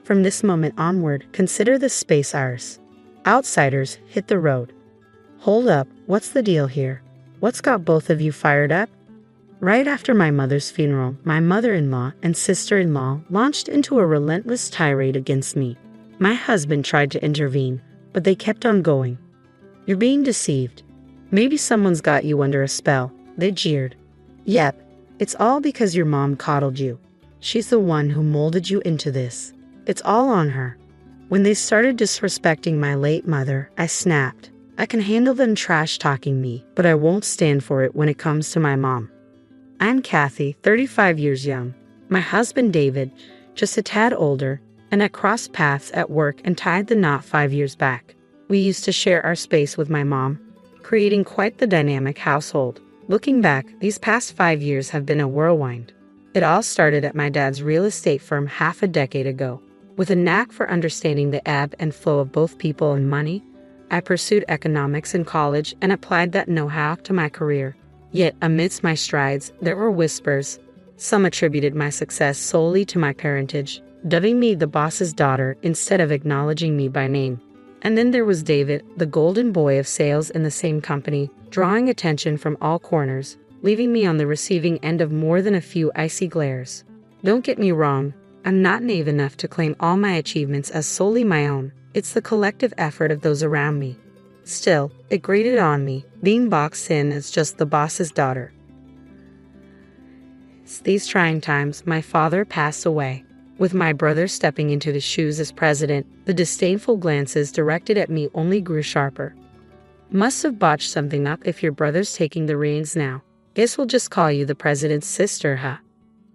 From this moment onward, consider this space ours. Outsiders, hit the road. Hold up, what's the deal here? What's got both of you fired up? Right after my mother's funeral, my mother-in-law and sister-in-law launched into a relentless tirade against me. My husband tried to intervene, but they kept on going. You're being deceived. Maybe someone's got you under a spell, they jeered. Yep, it's all because your mom coddled you. She's the one who molded you into this. It's all on her. When they started disrespecting my late mother, I snapped. I can handle them trash-talking me, but I won't stand for it when it comes to my mom. I'm Kathy, 35 years young. My husband David, just a tad older, and I crossed paths at work and tied the knot 5 years back. We used to share our space with my mom, creating quite the dynamic household. Looking back, these past 5 years have been a whirlwind. It all started at my dad's real estate firm half a decade ago. With a knack for understanding the ebb and flow of both people and money, I pursued economics in college and applied that know-how to my career. Yet, amidst my strides, there were whispers. Some attributed my success solely to my parentage, dubbing me the boss's daughter instead of acknowledging me by name. And then there was David, the golden boy of sales in the same company, drawing attention from all corners, leaving me on the receiving end of more than a few icy glares. Don't get me wrong, I'm not naive enough to claim all my achievements as solely my own. It's the collective effort of those around me. Still, it grated on me, being boxed in as just the boss's daughter. These trying times, my father passed away. With my brother stepping into his shoes as president, the disdainful glances directed at me only grew sharper. Must have botched something up if your brother's taking the reins now. Guess we'll just call you the president's sister, huh?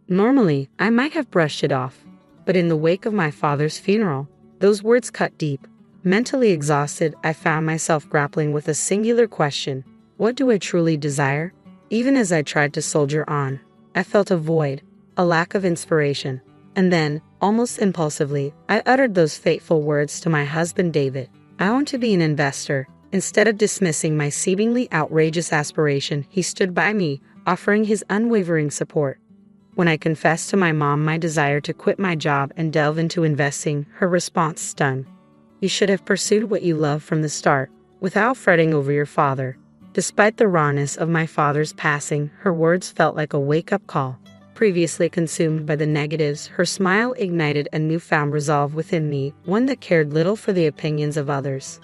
Normally, I might have brushed it off, but in the wake of my father's funeral, those words cut deep. Mentally exhausted, I found myself grappling with a singular question. What do I truly desire? Even as I tried to soldier on, I felt a void, a lack of inspiration. And then, almost impulsively, I uttered those fateful words to my husband David. I want to be an investor. Instead of dismissing my seemingly outrageous aspiration, he stood by me, offering his unwavering support. When I confessed to my mom my desire to quit my job and delve into investing, her response stunned. You should have pursued what you love from the start, without fretting over your father. Despite the rawness of my father's passing, her words felt like a wake-up call. Previously consumed by the negatives, her smile ignited a newfound resolve within me, one that cared little for the opinions of others.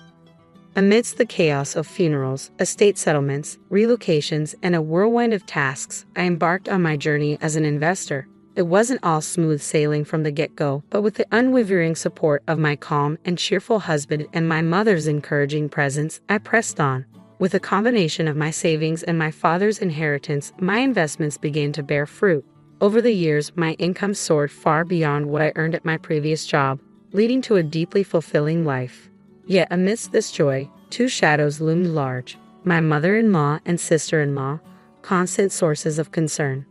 Amidst the chaos of funerals, estate settlements, relocations, and a whirlwind of tasks, I embarked on my journey as an investor. It wasn't all smooth sailing from the get-go, but with the unwavering support of my calm and cheerful husband and my mother's encouraging presence, I pressed on. With a combination of my savings and my father's inheritance, my investments began to bear fruit. Over the years, my income soared far beyond what I earned at my previous job, leading to a deeply fulfilling life. Yet amidst this joy, two shadows loomed large: my mother-in-law and sister-in-law, constant sources of concern.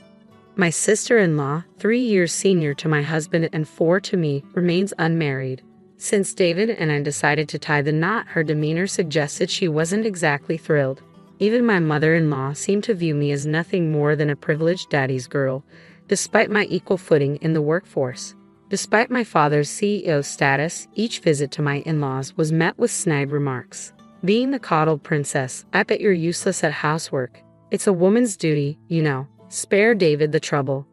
My sister-in-law, 3 years senior to my husband and 4 to me, remains unmarried. Since David and I decided to tie the knot, her demeanor suggested she wasn't exactly thrilled. Even my mother-in-law seemed to view me as nothing more than a privileged daddy's girl, despite my equal footing in the workforce. Despite my father's CEO status, each visit to my in-laws was met with snide remarks. Being the coddled princess, I bet you're useless at housework. It's a woman's duty, you know. Spare David the trouble.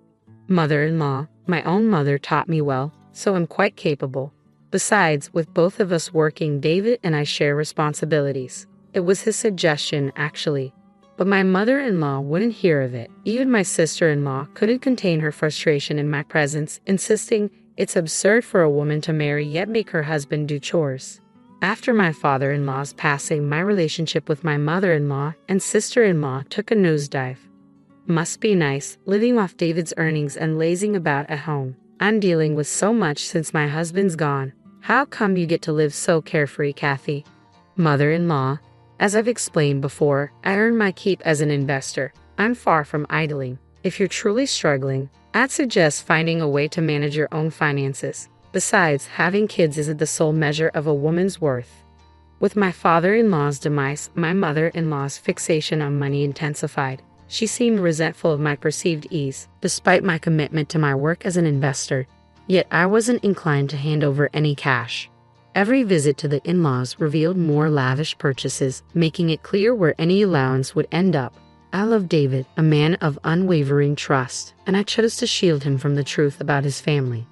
Mother-in-law, my own mother taught me well, so I'm quite capable. Besides, with both of us working, David and I share responsibilities. It was his suggestion, actually. But my mother-in-law wouldn't hear of it. Even my sister-in-law couldn't contain her frustration in my presence, insisting it's absurd for a woman to marry yet make her husband do chores. After my father-in-law's passing, my relationship with my mother-in-law and sister-in-law took a nosedive. Must be nice, living off David's earnings and lazing about at home. I'm dealing with so much since my husband's gone. How come you get to live so carefree, Kathy? Mother-in-law, as I've explained before, I earn my keep as an investor. I'm far from idling. If you're truly struggling, I'd suggest finding a way to manage your own finances. Besides, having kids isn't the sole measure of a woman's worth. With my father-in-law's demise, my mother-in-law's fixation on money intensified. She seemed resentful of my perceived ease, despite my commitment to my work as an investor. Yet I wasn't inclined to hand over any cash. Every visit to the in-laws revealed more lavish purchases, making it clear where any allowance would end up. I loved David, a man of unwavering trust, and I chose to shield him from the truth about his family.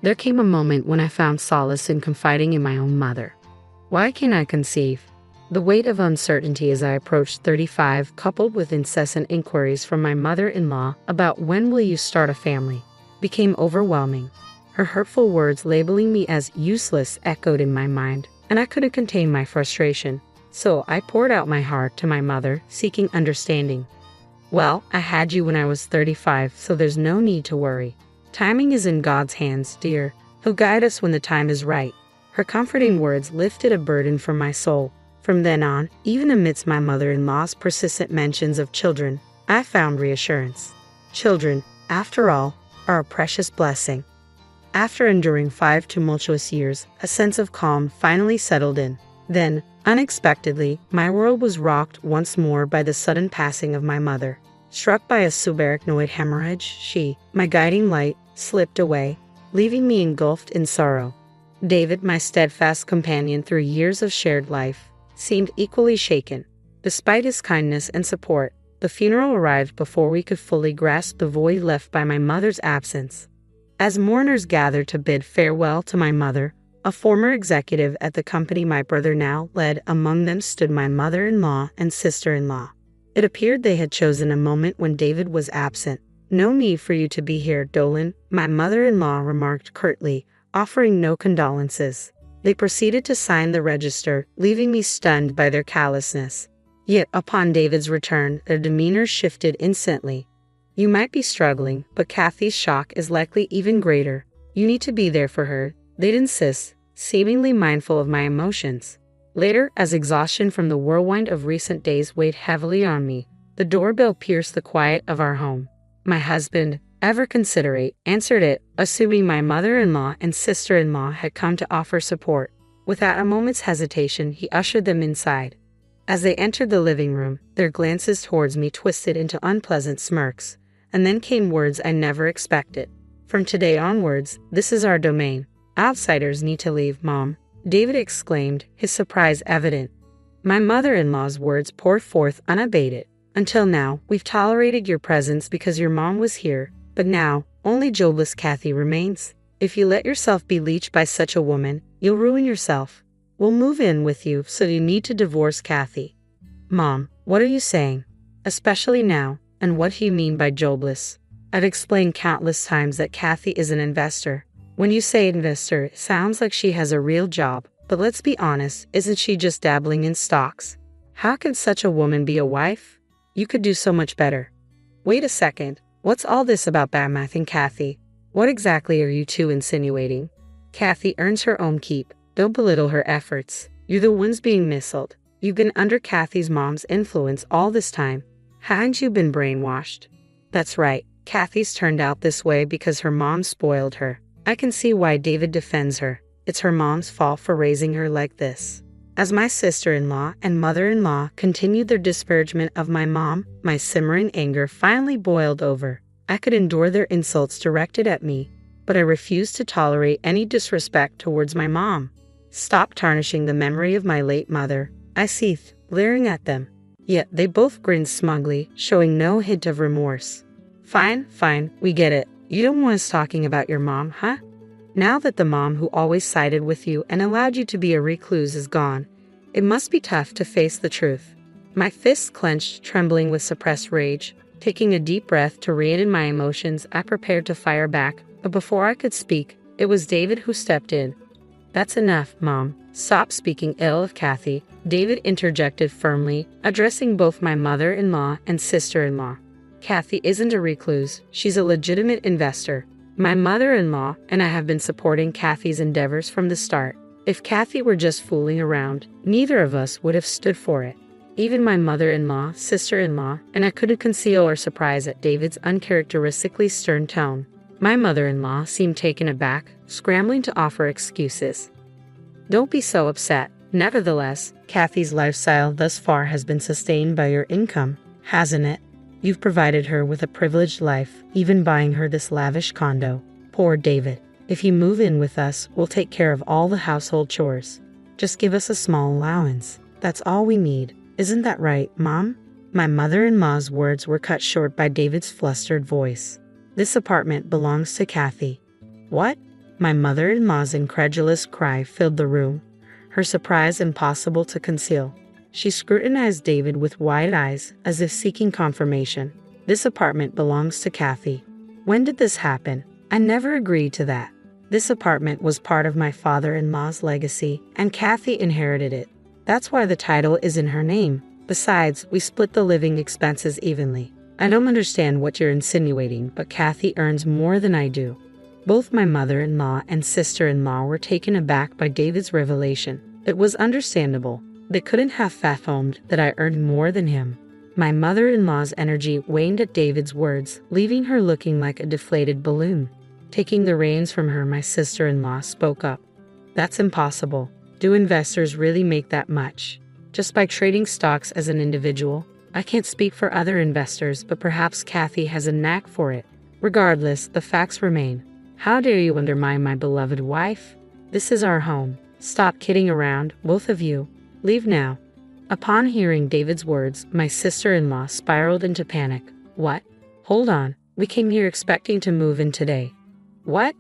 There came a moment when I found solace in confiding in my own mother. Why can't I conceive? The weight of uncertainty as I approached 35, coupled with incessant inquiries from my mother-in-law about when will you start a family, became overwhelming. Her hurtful words labeling me as useless echoed in my mind, and I couldn't contain my frustration. So I poured out my heart to my mother, seeking understanding. Well, I had you when I was 35, so there's no need to worry. Timing is in God's hands, dear. He'll guide us when the time is right. Her comforting words lifted a burden from my soul. From then on, even amidst my mother-in-law's persistent mentions of children, I found reassurance. Children, after all, are a precious blessing. After enduring 5 tumultuous years, a sense of calm finally settled in. Then, unexpectedly, my world was rocked once more by the sudden passing of my mother. Struck by a subarachnoid hemorrhage, she, my guiding light, slipped away, leaving me engulfed in sorrow. David, my steadfast companion through years of shared life, seemed equally shaken. Despite his kindness and support, the funeral arrived before we could fully grasp the void left by my mother's absence. As mourners gathered to bid farewell to my mother, a former executive at the company my brother now led, among them stood my mother-in-law and sister-in-law. It appeared they had chosen a moment when David was absent. "No need for you to be here, Dolan," my mother-in-law remarked curtly, offering no condolences. They proceeded to sign the register, leaving me stunned by their callousness. Yet upon David's return, their demeanor shifted instantly. "You might be struggling, but Kathy's shock is likely even greater. You need to be there for her," they'd insist, seemingly mindful of my emotions. Later, as exhaustion from the whirlwind of recent days weighed heavily on me, the doorbell pierced the quiet of our home. My husband, ever considerate, answered it, assuming my mother-in-law and sister-in-law had come to offer support. Without a moment's hesitation, he ushered them inside. As they entered the living room, their glances towards me twisted into unpleasant smirks, and then came words I never expected. "From today onwards, this is our domain. Outsiders need to leave, Mom," David exclaimed, his surprise evident. My mother-in-law's words poured forth unabated. "Until now, we've tolerated your presence because your mom was here, but now, only jobless Kathy remains. If you let yourself be leached by such a woman, you'll ruin yourself. We'll move in with you, so you need to divorce Kathy." "Mom, what are you saying? Especially now, and what do you mean by jobless?" I've explained countless times that Kathy is an investor. When you say investor, it sounds like she has a real job, but let's be honest, isn't she just dabbling in stocks? How can such a woman be a wife? You could do so much better. Wait a second, what's all this about badmouthing Kathy? What exactly are you two insinuating? Kathy earns her own keep. Don't belittle her efforts. You're the ones being misled. You've been under Kathy's mom's influence all this time. Haven't you been brainwashed? That's right, Kathy's turned out this way because her mom spoiled her. I can see why David defends her. It's her mom's fault for raising her like this. As my sister-in-law and mother-in-law continued their disparagement of my mom, my simmering anger finally boiled over. I could endure their insults directed at me, but I refused to tolerate any disrespect towards my mom. "Stop tarnishing the memory of my late mother," I seethed, leering at them. Yet they both grinned smugly, showing no hint of remorse. Fine, we get it. You don't want us talking about your mom, huh? Now that the mom who always sided with you and allowed you to be a recluse is gone, it must be tough to face the truth." My fists clenched, trembling with suppressed rage. Taking a deep breath to rein in my emotions, I prepared to fire back, but before I could speak, it was David who stepped in. "That's enough, Mom. Stop speaking ill of Kathy," David interjected firmly, addressing both my mother-in-law and sister-in-law. "Kathy isn't a recluse. She's a legitimate investor. My mother-in-law and I have been supporting Kathy's endeavors from the start. If Kathy were just fooling around, neither of us would have stood for it." Even my mother-in-law, sister-in-law, and I couldn't conceal our surprise at David's uncharacteristically stern tone. My mother-in-law seemed taken aback, scrambling to offer excuses. "Don't be so upset. Nevertheless, Kathy's lifestyle thus far has been sustained by your income, hasn't it? You've provided her with a privileged life, even buying her this lavish condo." Poor David. If you move in with us, we'll take care of all the household chores. Just give us a small allowance. That's all we need. Isn't that right, Mom?" My mother-in-law's words were cut short by David's flustered voice. "This apartment belongs to Kathy." "What?" My mother-in-law's incredulous cry filled the room, her surprise impossible to conceal. She scrutinized David with wide eyes, as if seeking confirmation. "This apartment belongs to Kathy. When did this happen? I never agreed to that. This apartment was part of my father-in-law's legacy, and Kathy inherited it. That's why the title is in her name. Besides, we split the living expenses evenly. I don't understand what you're insinuating, but Kathy earns more than I do." Both my mother-in-law and sister-in-law were taken aback by David's revelation. It was understandable. They couldn't have fathomed that I earned more than him. My mother-in-law's energy waned at David's words, leaving her looking like a deflated balloon. Taking the reins from her, my sister-in-law spoke up. "That's impossible. Do investors really make that much? Just by trading stocks as an individual? I can't speak for other investors, but perhaps Kathy has a knack for it. Regardless, the facts remain. How dare you undermine my beloved wife? This is our home. Stop kidding around, both of you. Leave now." Upon hearing David's words, my sister-in-law spiraled into panic. "What? Hold on. We came here expecting to move in today." "What?"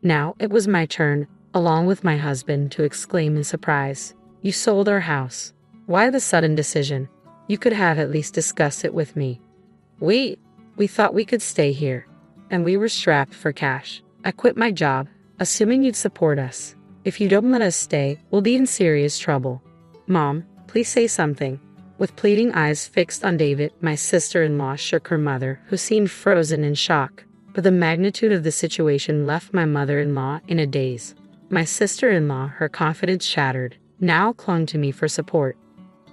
Now it was my turn, along with my husband, to exclaim in surprise. "You sold our house. Why the sudden decision? You could have at least discussed it with me." We thought we could stay here, and we were strapped for cash. I quit my job, assuming you'd support us. If you don't let us stay, we'll be in serious trouble. Mom, please say something." With pleading eyes fixed on David, my sister-in-law shook her mother, who seemed frozen in shock. But the magnitude of the situation left my mother-in-law in a daze. My sister-in-law, her confidence shattered, now clung to me for support.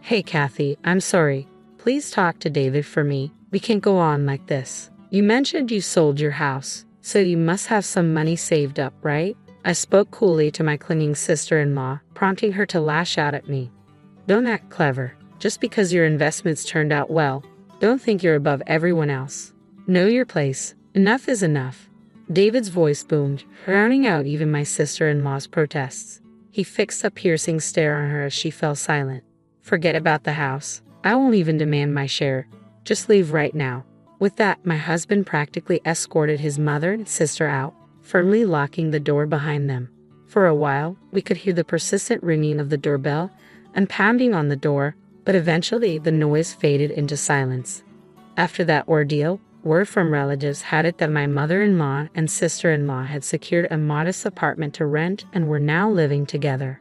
"Hey, Kathy, I'm sorry. Please talk to David for me. We can't go on like this. You mentioned you sold your house, so you must have some money saved up, right?" I spoke coolly to my clinging sister-in-law, prompting her to lash out at me. "Don't act clever. Just because your investments turned out well, don't think you're above everyone else. Know your place. Enough is enough." David's voice boomed, drowning out even my sister-in-law's protests. He fixed a piercing stare on her as she fell silent. "Forget about the house. I won't even demand my share. Just leave right now." With that, my husband practically escorted his mother and sister out, firmly locking the door behind them. For a while, we could hear the persistent ringing of the doorbell and pounding on the door, but eventually the noise faded into silence. After that ordeal, word from relatives had it that my mother-in-law and sister-in-law had secured a modest apartment to rent and were now living together.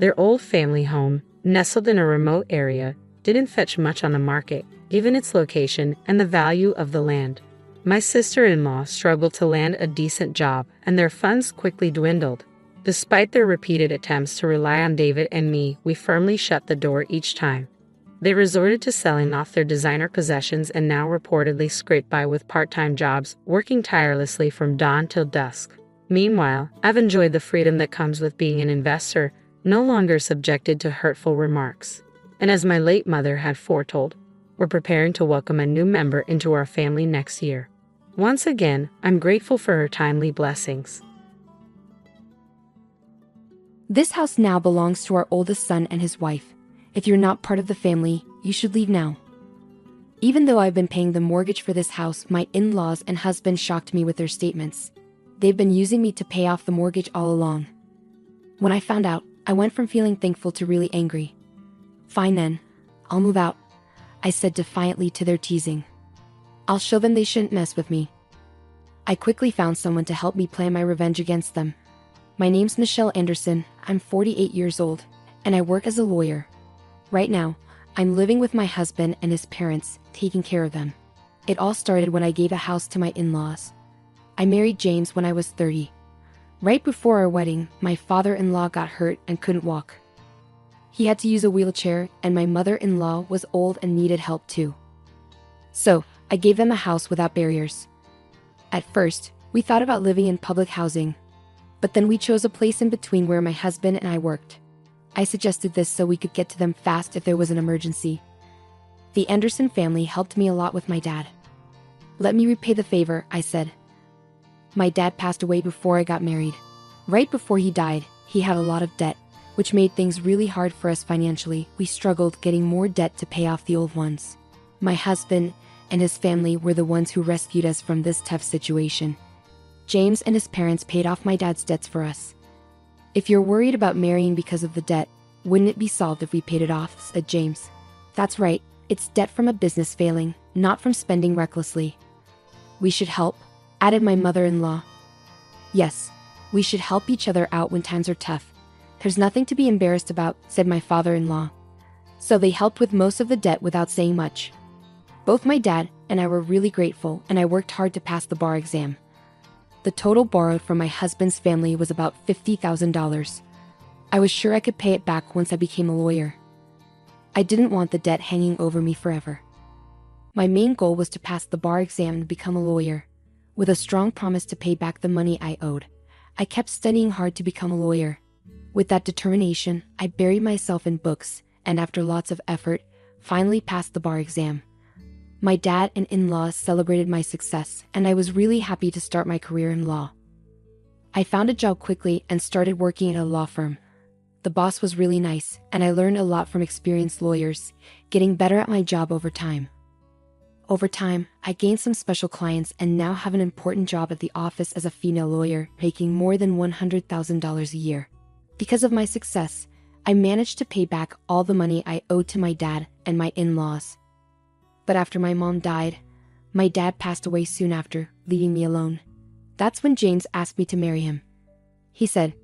Their old family home, nestled in a remote area, didn't fetch much on the market, given its location and the value of the land. My sister-in-law struggled to land a decent job, and their funds quickly dwindled. Despite their repeated attempts to rely on David and me, we firmly shut the door each time. They resorted to selling off their designer possessions and now reportedly scrape by with part-time jobs, working tirelessly from dawn till dusk. Meanwhile, I've enjoyed the freedom that comes with being an investor, no longer subjected to hurtful remarks. And as my late mother had foretold, we're preparing to welcome a new member into our family next year. Once again, I'm grateful for her timely blessings. This house now belongs to our oldest son and his wife. If you're not part of the family, you should leave now. Even though I've been paying the mortgage for this house, my in-laws and husband shocked me with their statements. They've been using me to pay off the mortgage all along. When I found out, I went from feeling thankful to really angry. "Fine then, I'll move out," I said defiantly to their teasing. "I'll show them they shouldn't mess with me." I quickly found someone to help me plan my revenge against them. My name's Michelle Anderson, I'm 48 years old, and I work as a lawyer. Right now, I'm living with my husband and his parents, taking care of them. It all started when I gave a house to my in-laws. I married James when I was 30. Right before our wedding, my father-in-law got hurt and couldn't walk. He had to use a wheelchair, and my mother-in-law was old and needed help too. So, I gave them a house without barriers. At first, we thought about living in public housing, but then we chose a place in between where my husband and I worked. I suggested this so we could get to them fast if there was an emergency. The Anderson family helped me a lot with my dad. "Let me repay the favor," I said. My dad passed away before I got married. Right before he died, he had a lot of debt, which made things really hard for us financially. We struggled getting more debt to pay off the old ones. My husband and his family were the ones who rescued us from this tough situation. James and his parents paid off my dad's debts for us. "If you're worried about marrying because of the debt, wouldn't it be solved if we paid it off?" said James. "That's right, it's debt from a business failing, not from spending recklessly." "We should help," added my mother-in-law. "Yes, we should help each other out when times are tough. There's nothing to be embarrassed about," said my father-in-law. So they helped with most of the debt without saying much. Both my dad and I were really grateful, and I worked hard to pass the bar exam. The total borrowed from my husband's family was about $50,000. I was sure I could pay it back once I became a lawyer. I didn't want the debt hanging over me forever. My main goal was to pass the bar exam and become a lawyer. With a strong promise to pay back the money I owed, I kept studying hard to become a lawyer. With that determination, I buried myself in books, and after lots of effort, finally passed the bar exam. My dad and in-laws celebrated my success, and I was really happy to start my career in law. I found a job quickly and started working at a law firm. The boss was really nice, and I learned a lot from experienced lawyers, getting better at my job over time. Over time, I gained some special clients and now have an important job at the office as a female lawyer, making more than $100,000 a year. Because of my success, I managed to pay back all the money I owed to my dad and my in-laws. But after my mom died, my dad passed away soon after, leaving me alone. That's when James asked me to marry him. He said,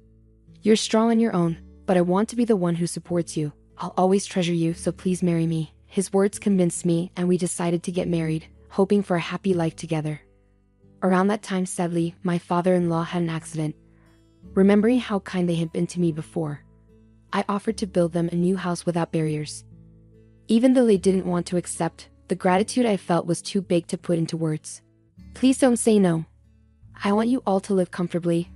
"You're strong on your own, but I want to be the one who supports you. I'll always treasure you, so please marry me." His words convinced me, and we decided to get married, hoping for a happy life together. Around that time, sadly, my father-in-law had an accident. Remembering how kind they had been to me before, I offered to build them a new house without barriers. Even though they didn't want to accept, the gratitude I felt was too big to put into words. "Please don't say no. I want you all to live comfortably,"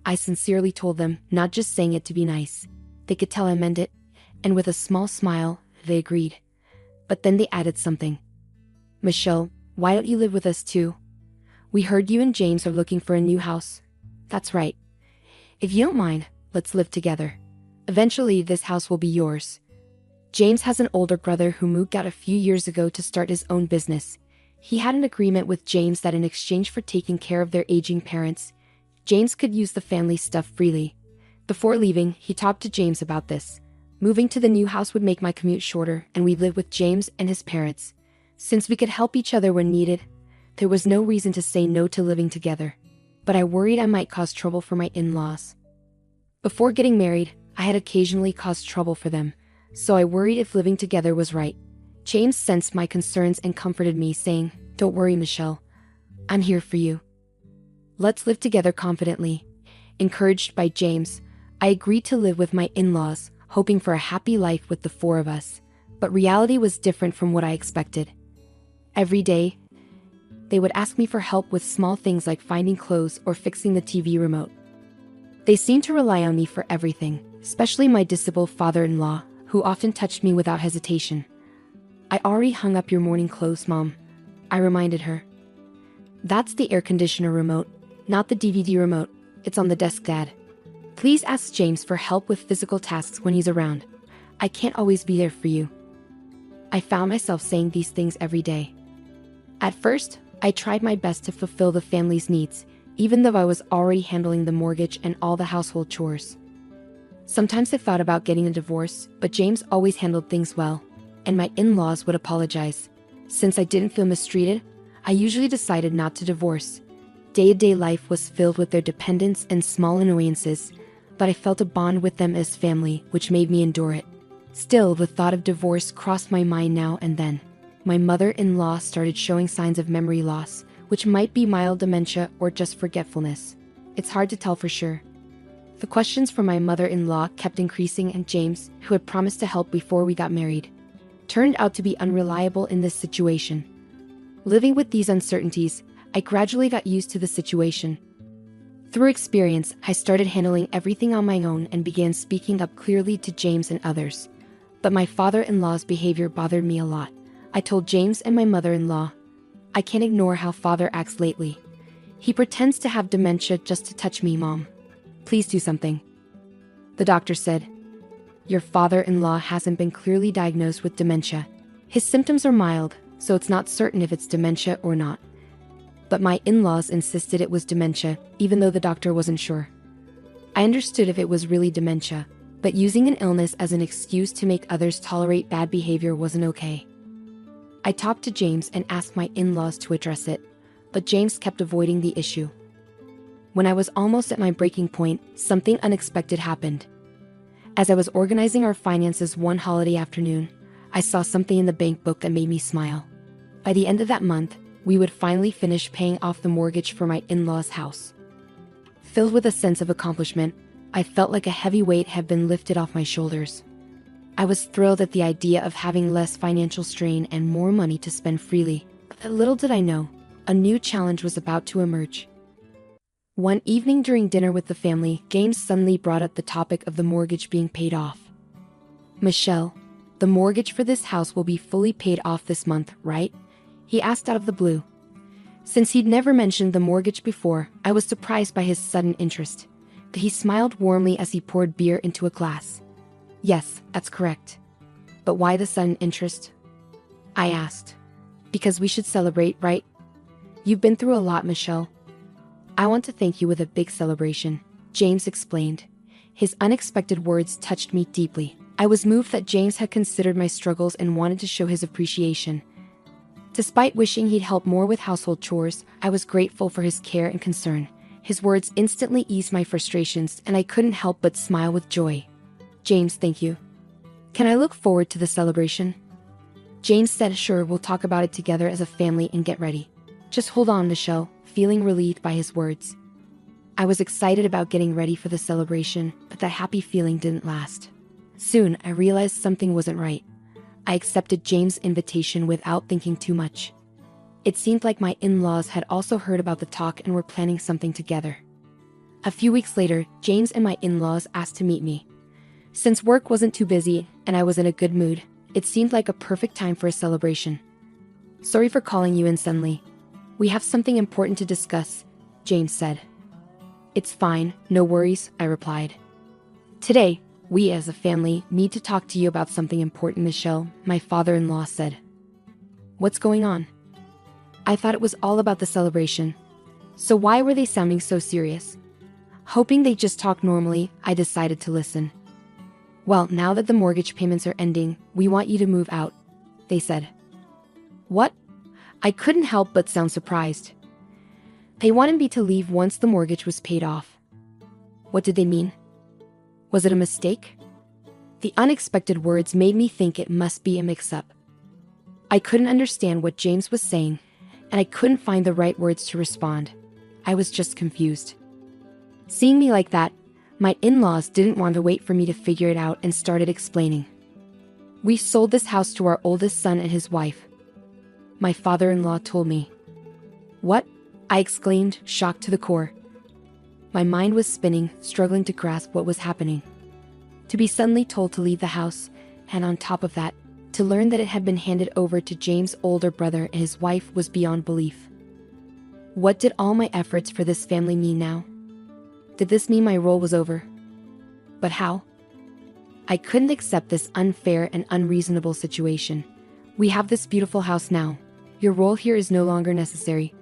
I sincerely told them, not just saying it to be nice. They could tell I meant it, and with a small smile, they agreed. But then they added something. "Michelle, why don't you live with us too? We heard you and James are looking for a new house." "That's right. If you don't mind, let's live together. Eventually, this house will be yours." James has an older brother who moved out a few years ago to start his own business. He had an agreement with James that in exchange for taking care of their aging parents, James could use the family stuff freely. Before leaving, he talked to James about this. Moving to the new house would make my commute shorter, and we'd live with James and his parents. Since we could help each other when needed, there was no reason to say no to living together. But I worried I might cause trouble for my in-laws. Before getting married, I had occasionally caused trouble for them, so I worried if living together was right. James sensed my concerns and comforted me, saying, "Don't worry, Michelle. I'm here for you. Let's live together confidently." Encouraged by James, I agreed to live with my in-laws, hoping for a happy life with the four of us. But reality was different from what I expected. Every day, they would ask me for help with small things like finding clothes or fixing the TV remote. They seemed to rely on me for everything, especially my disabled father-in-law, who often touched me without hesitation. "I already hung up your morning clothes, Mom," I reminded her. "That's the air conditioner remote, not the DVD remote. It's on the desk, Dad. Please ask James for help with physical tasks when he's around. I can't always be there for you." I found myself saying these things every day. At first, I tried my best to fulfill the family's needs, even though I was already handling the mortgage and all the household chores. Sometimes I thought about getting a divorce, but James always handled things well, and my in-laws would apologize. Since I didn't feel mistreated, I usually decided not to divorce. Day-to-day life was filled with their dependence and small annoyances, but I felt a bond with them as family, which made me endure it. Still, the thought of divorce crossed my mind now and then. My mother-in-law started showing signs of memory loss, which might be mild dementia or just forgetfulness. It's hard to tell for sure. The questions from my mother-in-law kept increasing, and James, who had promised to help before we got married, turned out to be unreliable in this situation. Living with these uncertainties, I gradually got used to the situation. Through experience, I started handling everything on my own and began speaking up clearly to James and others. But my father-in-law's behavior bothered me a lot. I told James and my mother-in-law, "I can't ignore how Father acts lately. He pretends to have dementia just to touch me, Mom. Please do something. The doctor said. Your father-in-law hasn't been clearly diagnosed with dementia. His symptoms are mild, so it's not certain if it's dementia or not. But my in-laws insisted it was dementia, even though the doctor wasn't sure. I understood if it was really dementia, but using an illness as an excuse to make others tolerate bad behavior wasn't okay. I talked to James and asked my in-laws to address it, but James kept avoiding the issue. When I was almost at my breaking point, something unexpected happened. As I was organizing our finances one holiday afternoon, I saw something in the bank book that made me smile. By the end of that month, we would finally finish paying off the mortgage for my in-laws' house. Filled with a sense of accomplishment, I felt like a heavy weight had been lifted off my shoulders. I was thrilled at the idea of having less financial strain and more money to spend freely, but little did I know, a new challenge was about to emerge. One evening during dinner with the family, James suddenly brought up the topic of the mortgage being paid off. Michelle, the mortgage for this house will be fully paid off this month, right? He asked out of the blue. Since he'd never mentioned the mortgage before, I was surprised by his sudden interest. But he smiled warmly as he poured beer into a glass. Yes, that's correct. But why the sudden interest? I asked. Because we should celebrate, right? You've been through a lot, Michelle. I want to thank you with a big celebration, James explained. His unexpected words touched me deeply. I was moved that James had considered my struggles and wanted to show his appreciation. Despite wishing he'd help more with household chores, I was grateful for his care and concern. His words instantly eased my frustrations, and I couldn't help but smile with joy. James, thank you. Can I look forward to the celebration? James said, sure, we'll talk about it together as a family and get ready. Just hold on, Michelle, feeling relieved by his words. I was excited about getting ready for the celebration, but that happy feeling didn't last. Soon, I realized something wasn't right. I accepted James' invitation without thinking too much. It seemed like my in-laws had also heard about the talk and were planning something together. A few weeks later, James and my in-laws asked to meet me. Since work wasn't too busy and I was in a good mood, it seemed like a perfect time for a celebration. Sorry for calling you in suddenly. We have something important to discuss, James said. It's fine, no worries, I replied. Today, we as a family need to talk to you about something important, Michelle, my father-in-law said. What's going on? I thought it was all about the celebration. So why were they sounding so serious? Hoping they just talk normally, I decided to listen. Well, now that the mortgage payments are ending, we want you to move out, they said. What? I couldn't help but sound surprised. They wanted me to leave once the mortgage was paid off. What did they mean? Was it a mistake? The unexpected words made me think it must be a mix-up. I couldn't understand what James was saying, and I couldn't find the right words to respond. I was just confused. Seeing me like that, my in-laws didn't want to wait for me to figure it out and started explaining. We sold this house to our oldest son and his wife. My father-in-law told me. What? I exclaimed, shocked to the core. My mind was spinning, struggling to grasp what was happening. To be suddenly told to leave the house, and on top of that, to learn that it had been handed over to James' older brother and his wife was beyond belief. What did all my efforts for this family mean now? Did this mean my role was over? But how? I couldn't accept this unfair and unreasonable situation. We have this beautiful house now. Your role here is no longer necessary.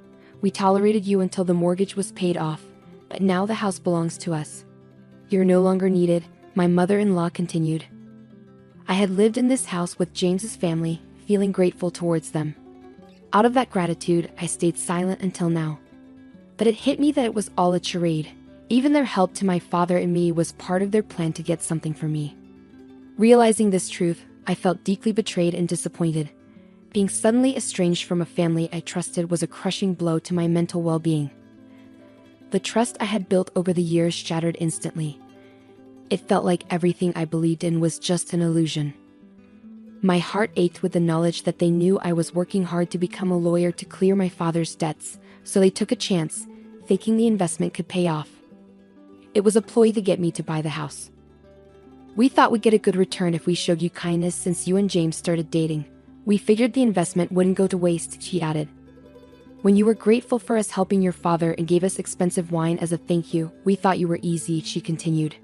We tolerated you until the mortgage was paid off, but now the house belongs to us. You're no longer needed, my mother-in-law continued. I had lived in this house with James's family, feeling grateful towards them. Out of that gratitude, I stayed silent until now. But it hit me that it was all a charade. Even their help to my father and me was part of their plan to get something for me. Realizing this truth, I felt deeply betrayed and disappointed. Being suddenly estranged from a family I trusted was a crushing blow to my mental well-being. The trust I had built over the years shattered instantly. It felt like everything I believed in was just an illusion. My heart ached with the knowledge that they knew I was working hard to become a lawyer to clear my father's debts, so they took a chance, thinking the investment could pay off. It was a ploy to get me to buy the house. We thought we'd get a good return if we showed you kindness since you and James started dating. We figured the investment wouldn't go to waste, she added. When you were grateful for us helping your father and gave us expensive wine as a thank you, we thought you were easy, she continued.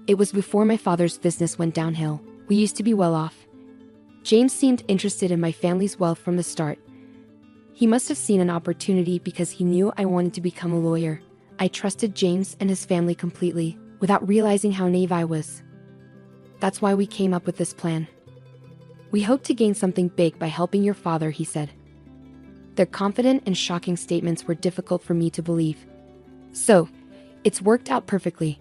It was before my father's business went downhill. We used to be well off. James seemed interested in my family's wealth from the start. He must have seen an opportunity because he knew I wanted to become a lawyer. I trusted James and his family completely, without realizing how naive I was. That's why we came up with this plan. We hope to gain something big by helping your father, he said. Their confident and shocking statements were difficult for me to believe. So, it's worked out perfectly.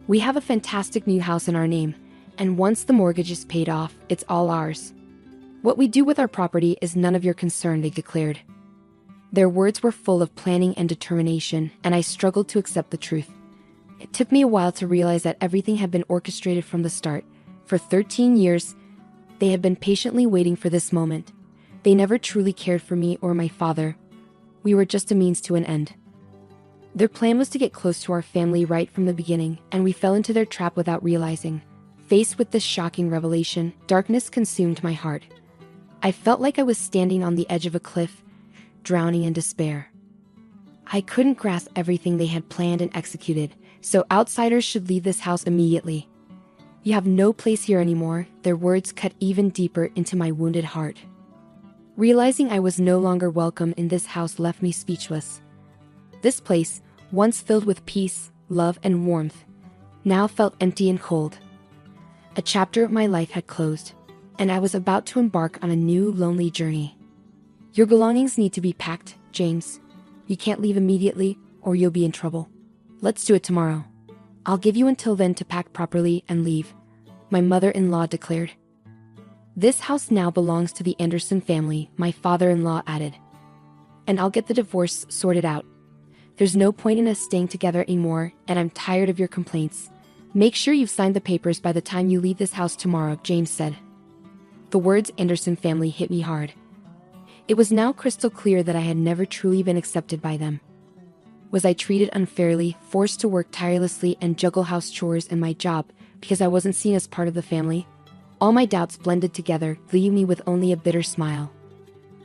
We have a fantastic new house in our name, and once the mortgage is paid off, it's all ours. What we do with our property is none of your concern, they declared. Their words were full of planning and determination, and I struggled to accept the truth. It took me a while to realize that everything had been orchestrated from the start. For 13 years, they had been patiently waiting for this moment. They never truly cared for me or my father. We were just a means to an end. Their plan was to get close to our family right from the beginning, and we fell into their trap without realizing. Faced with this shocking revelation, darkness consumed my heart. I felt like I was standing on the edge of a cliff, drowning in despair. I couldn't grasp everything they had planned and executed, so outsiders should leave this house immediately. You have no place here anymore, their words cut even deeper into my wounded heart. Realizing I was no longer welcome in this house left me speechless. This place, once filled with peace, love, and warmth, now felt empty and cold. A chapter of my life had closed, and I was about to embark on a new, lonely journey. Your belongings need to be packed, James. You can't leave immediately, or you'll be in trouble. Let's do it tomorrow. I'll give you until then to pack properly and leave, my mother-in-law declared. This house now belongs to the Anderson family, my father-in-law added. And I'll get the divorce sorted out. There's no point in us staying together anymore, and I'm tired of your complaints. Make sure you've signed the papers by the time you leave this house tomorrow, James said. The words Anderson family hit me hard. It was now crystal clear that I had never truly been accepted by them. Was I treated unfairly, forced to work tirelessly and juggle house chores and my job because I wasn't seen as part of the family? All my doubts blended together, leaving me with only a bitter smile.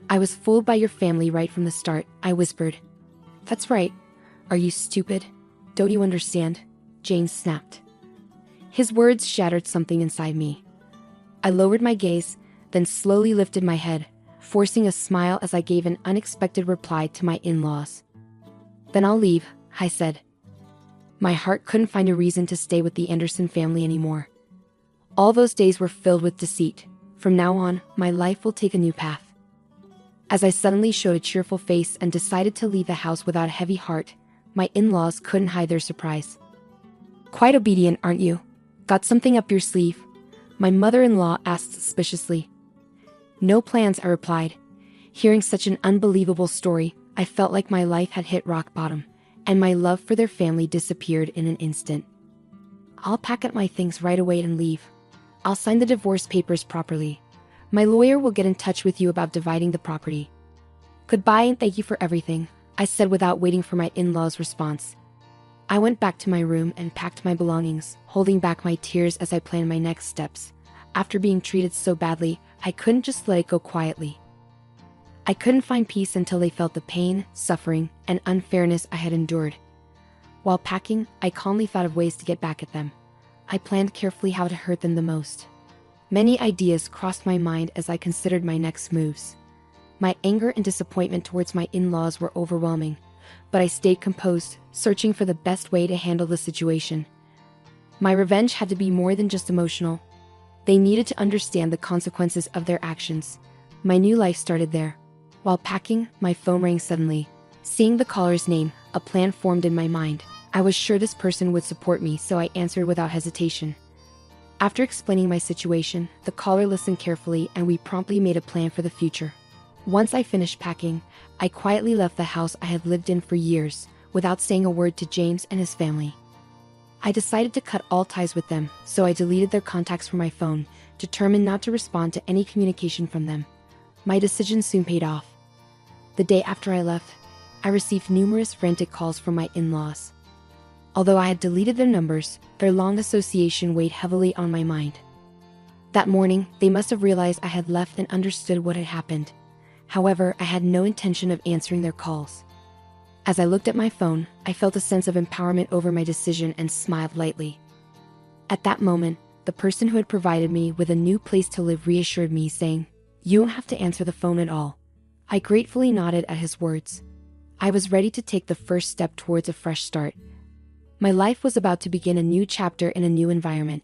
I was fooled by your family right from the start, I whispered. That's right. Are you stupid? Don't you understand? James snapped. His words shattered something inside me. I lowered my gaze, then slowly lifted my head, forcing a smile as I gave an unexpected reply to my in-laws. Then I'll leave, I said. My heart couldn't find a reason to stay with the Anderson family anymore. All those days were filled with deceit. From now on, my life will take a new path. As I suddenly showed a cheerful face and decided to leave the house without a heavy heart, my in-laws couldn't hide their surprise. Quite obedient, aren't you? Got something up your sleeve? My mother-in-law asked suspiciously. No plans, I replied. Hearing such an unbelievable story, I felt like my life had hit rock bottom, and my love for their family disappeared in an instant. I'll pack up my things right away and leave. I'll sign the divorce papers properly. My lawyer will get in touch with you about dividing the property. Goodbye and thank you for everything, I said without waiting for my in-laws' response. I went back to my room and packed my belongings, holding back my tears as I planned my next steps. After being treated so badly, I couldn't just let it go quietly. I couldn't find peace until they felt the pain, suffering, and unfairness I had endured. While packing, I calmly thought of ways to get back at them. I planned carefully how to hurt them the most. Many ideas crossed my mind as I considered my next moves. My anger and disappointment towards my in-laws were overwhelming, but I stayed composed, searching for the best way to handle the situation. My revenge had to be more than just emotional. They needed to understand the consequences of their actions. My new life started there. While packing, my phone rang suddenly. Seeing the caller's name, a plan formed in my mind. I was sure this person would support me, so I answered without hesitation. After explaining my situation, the caller listened carefully and we promptly made a plan for the future. Once I finished packing, I quietly left the house I had lived in for years, without saying a word to James and his family. I decided to cut all ties with them, so I deleted their contacts from my phone, determined not to respond to any communication from them. My decision soon paid off. The day after I left, I received numerous frantic calls from my in-laws. Although I had deleted their numbers, their long association weighed heavily on my mind. That morning, they must have realized I had left and understood what had happened. However, I had no intention of answering their calls. As I looked at my phone, I felt a sense of empowerment over my decision and smiled lightly. At that moment, the person who had provided me with a new place to live reassured me, saying, "You don't have to answer the phone at all." I gratefully nodded at his words. I was ready to take the first step towards a fresh start. My life was about to begin a new chapter in a new environment.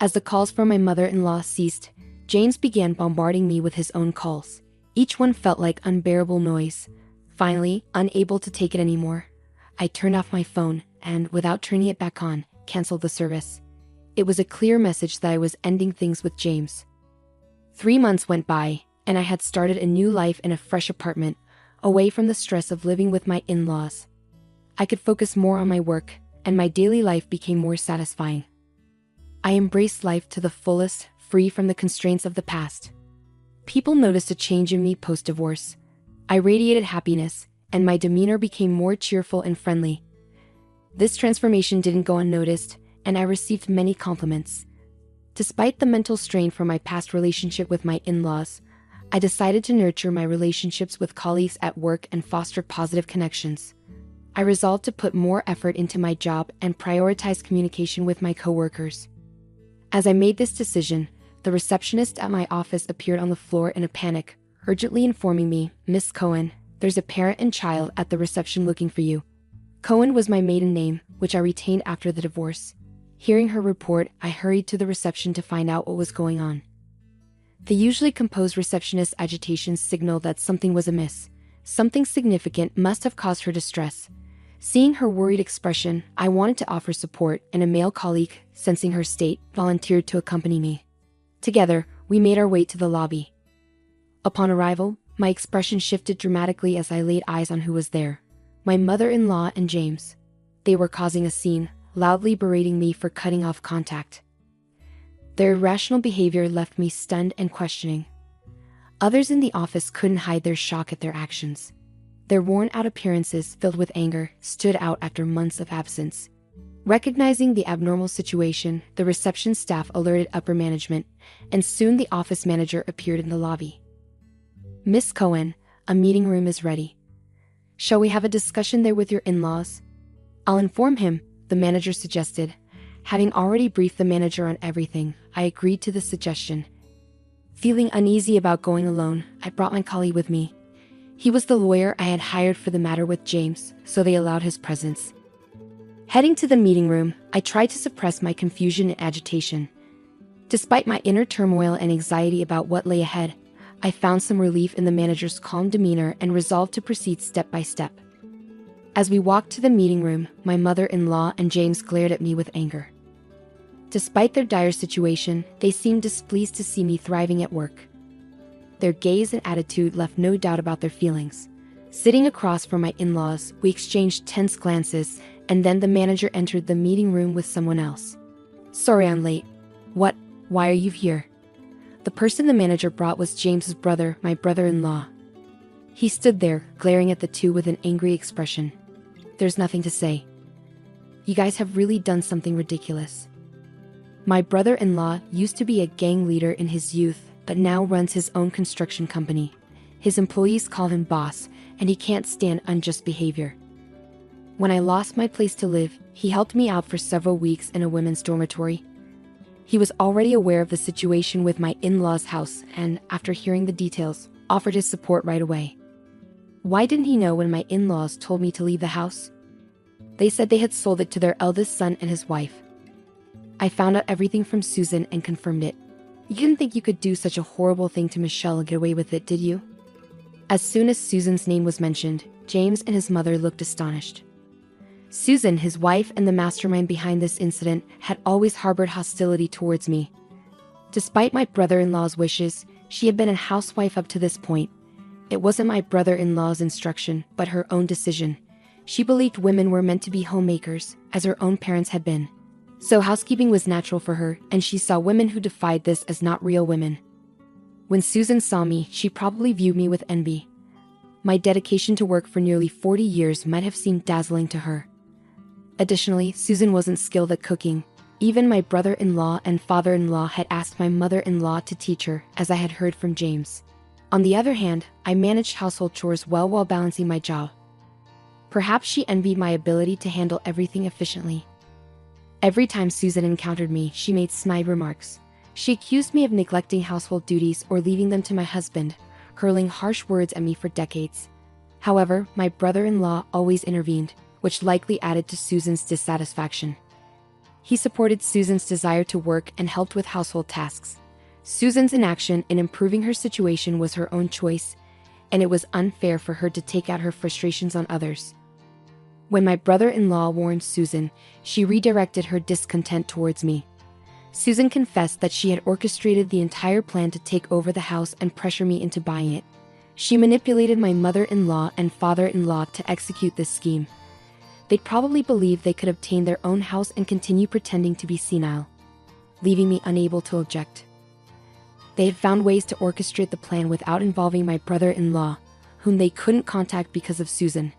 As the calls from my mother-in-law ceased, James began bombarding me with his own calls. Each one felt like unbearable noise. Finally, unable to take it anymore, I turned off my phone and, without turning it back on, canceled the service. It was a clear message that I was ending things with James. 3 months went by, and I had started a new life in a fresh apartment, away from the stress of living with my in-laws. I could focus more on my work, and my daily life became more satisfying. I embraced life to the fullest, free from the constraints of the past. People noticed a change in me post-divorce. I radiated happiness, and my demeanor became more cheerful and friendly. This transformation didn't go unnoticed, and I received many compliments. Despite the mental strain from my past relationship with my in-laws, I decided to nurture my relationships with colleagues at work and foster positive connections. I resolved to put more effort into my job and prioritize communication with my coworkers. As I made this decision, the receptionist at my office appeared on the floor in a panic, urgently informing me, "Miss Cohen, there's a parent and child at the reception looking for you." Cohen was my maiden name, which I retained after the divorce. Hearing her report, I hurried to the reception to find out what was going on. The usually composed receptionist's agitation signaled that something was amiss. Something significant must have caused her distress. Seeing her worried expression, I wanted to offer support, and a male colleague, sensing her state, volunteered to accompany me. Together, we made our way to the lobby. Upon arrival, my expression shifted dramatically as I laid eyes on who was there. My mother-in-law and James. They were causing a scene, loudly berating me for cutting off contact. Their irrational behavior left me stunned and questioning. Others in the office couldn't hide their shock at their actions. Their worn-out appearances, filled with anger, stood out after months of absence. Recognizing the abnormal situation, the reception staff alerted upper management, and soon the office manager appeared in the lobby. "Miss Cohen, a meeting room is ready. Shall we have a discussion there with your in-laws?" "I'll inform him," the manager suggested. Having already briefed the manager on everything, I agreed to the suggestion. Feeling uneasy about going alone, I brought my colleague with me. He was the lawyer I had hired for the matter with James, so they allowed his presence. Heading to the meeting room, I tried to suppress my confusion and agitation. Despite my inner turmoil and anxiety about what lay ahead, I found some relief in the manager's calm demeanor and resolved to proceed step by step. As we walked to the meeting room, my mother-in-law and James glared at me with anger. Despite their dire situation, they seemed displeased to see me thriving at work. Their gaze and attitude left no doubt about their feelings. Sitting across from my in-laws, we exchanged tense glances, and then the manager entered the meeting room with someone else. "Sorry I'm late." "What? Why are you here?" The person the manager brought was James's brother, my brother-in-law. He stood there, glaring at the two with an angry expression. "There's nothing to say. You guys have really done something ridiculous." My brother-in-law used to be a gang leader in his youth, but now runs his own construction company. His employees call him boss, and he can't stand unjust behavior. When I lost my place to live, he helped me out for several weeks in a women's dormitory. He was already aware of the situation with my in-laws' house and, after hearing the details, offered his support right away. Why didn't he know when my in-laws told me to leave the house? They said they had sold it to their eldest son and his wife. I found out everything from Susan and confirmed it. You didn't think you could do such a horrible thing to Michelle and get away with it, did you? As soon as Susan's name was mentioned, James and his mother looked astonished. Susan, his wife and the mastermind behind this incident, had always harbored hostility towards me. Despite my brother-in-law's wishes, she had been a housewife up to this point. It wasn't my brother-in-law's instruction, but her own decision. She believed women were meant to be homemakers, as her own parents had been. So housekeeping was natural for her, and she saw women who defied this as not real women. When Susan saw me, she probably viewed me with envy. My dedication to work for nearly 40 years might have seemed dazzling to her. Additionally, Susan wasn't skilled at cooking. Even my brother-in-law and father-in-law had asked my mother-in-law to teach her, as I had heard from James. On the other hand, I managed household chores well while balancing my job. Perhaps she envied my ability to handle everything efficiently. Every time Susan encountered me, she made snide remarks. She accused me of neglecting household duties or leaving them to my husband, hurling harsh words at me for decades. However, my brother-in-law always intervened, which likely added to Susan's dissatisfaction. He supported Susan's desire to work and helped with household tasks. Susan's inaction in improving her situation was her own choice, and it was unfair for her to take out her frustrations on others. When my brother-in-law warned Susan, she redirected her discontent towards me. Susan confessed that she had orchestrated the entire plan to take over the house and pressure me into buying it. She manipulated my mother-in-law and father-in-law to execute this scheme. They'd probably believed they could obtain their own house and continue pretending to be senile, leaving me unable to object. They had found ways to orchestrate the plan without involving my brother-in-law, whom they couldn't contact because of Susan.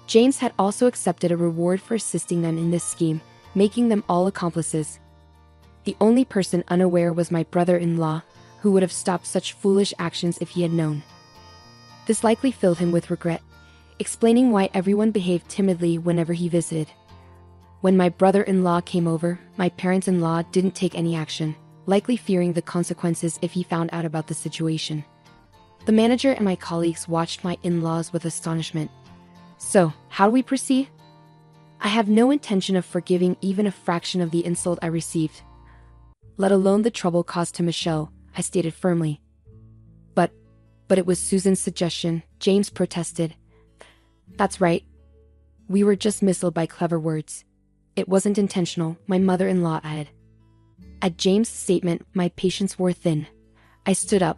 James had also accepted a reward for assisting them in this scheme, making them all accomplices. The only person unaware was my brother-in-law, who would have stopped such foolish actions if he had known. This likely filled him with regret, explaining why everyone behaved timidly whenever he visited. When my brother-in-law came over, my parents-in-law didn't take any action, likely fearing the consequences if he found out about the situation. The manager and my colleagues watched my in-laws with astonishment. So, how do we proceed? I have no intention of forgiving even a fraction of the insult I received, let alone the trouble caused to Michelle, I stated firmly. But it was Susan's suggestion, James protested. That's right. We were just misled by clever words. It wasn't intentional, my mother-in-law added. At James' statement, my patience wore thin. I stood up,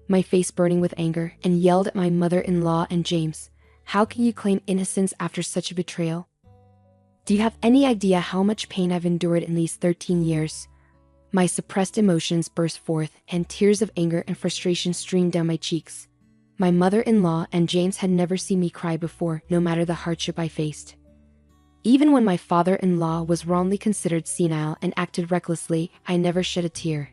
my face burning with anger, and yelled at my mother-in-law and James. How can you claim innocence after such a betrayal? Do you have any idea how much pain I've endured in these 13 years? My suppressed emotions burst forth, and tears of anger and frustration streamed down my cheeks. My mother-in-law and James had never seen me cry before, no matter the hardship I faced. Even when my father-in-law was wrongly considered senile and acted recklessly, I never shed a tear.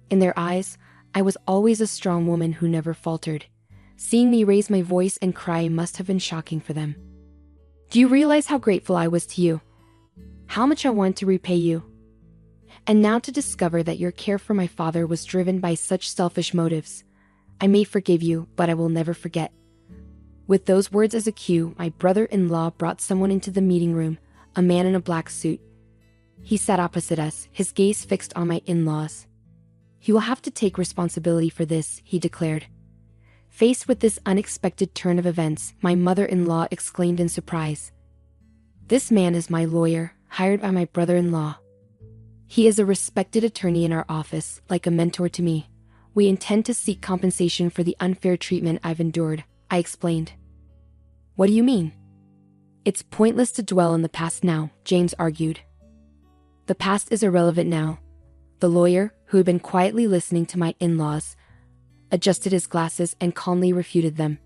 In their eyes, I was always a strong woman who never faltered. Seeing me raise my voice and cry must have been shocking for them. Do you realize how grateful I was to you? How much I wanted to repay you? And now to discover that your care for my father was driven by such selfish motives. I may forgive you, but I will never forget. With those words as a cue, my brother-in-law brought someone into the meeting room, a man in a black suit. He sat opposite us, his gaze fixed on my in-laws. He will have to take responsibility for this, he declared. Faced with this unexpected turn of events, my mother-in-law exclaimed in surprise. This man is my lawyer, hired by my brother-in-law. He is a respected attorney in our office, like a mentor to me. We intend to seek compensation for the unfair treatment I've endured, I explained. What do you mean? It's pointless to dwell on the past now, James argued. The past is irrelevant now. The lawyer, who had been quietly listening to my in-laws, adjusted his glasses and calmly refuted them.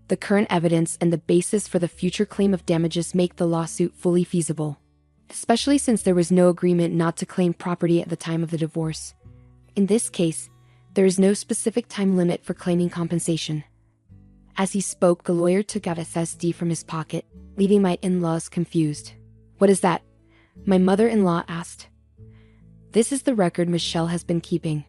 The current evidence and the basis for the future claim of damages make the lawsuit fully feasible, especially since there was no agreement not to claim property at the time of the divorce. In this case, there is no specific time limit for claiming compensation. As he spoke, the lawyer took out a SSD from his pocket, leaving my in-laws confused. What is that? My mother-in-law asked. This is the record Michelle has been keeping.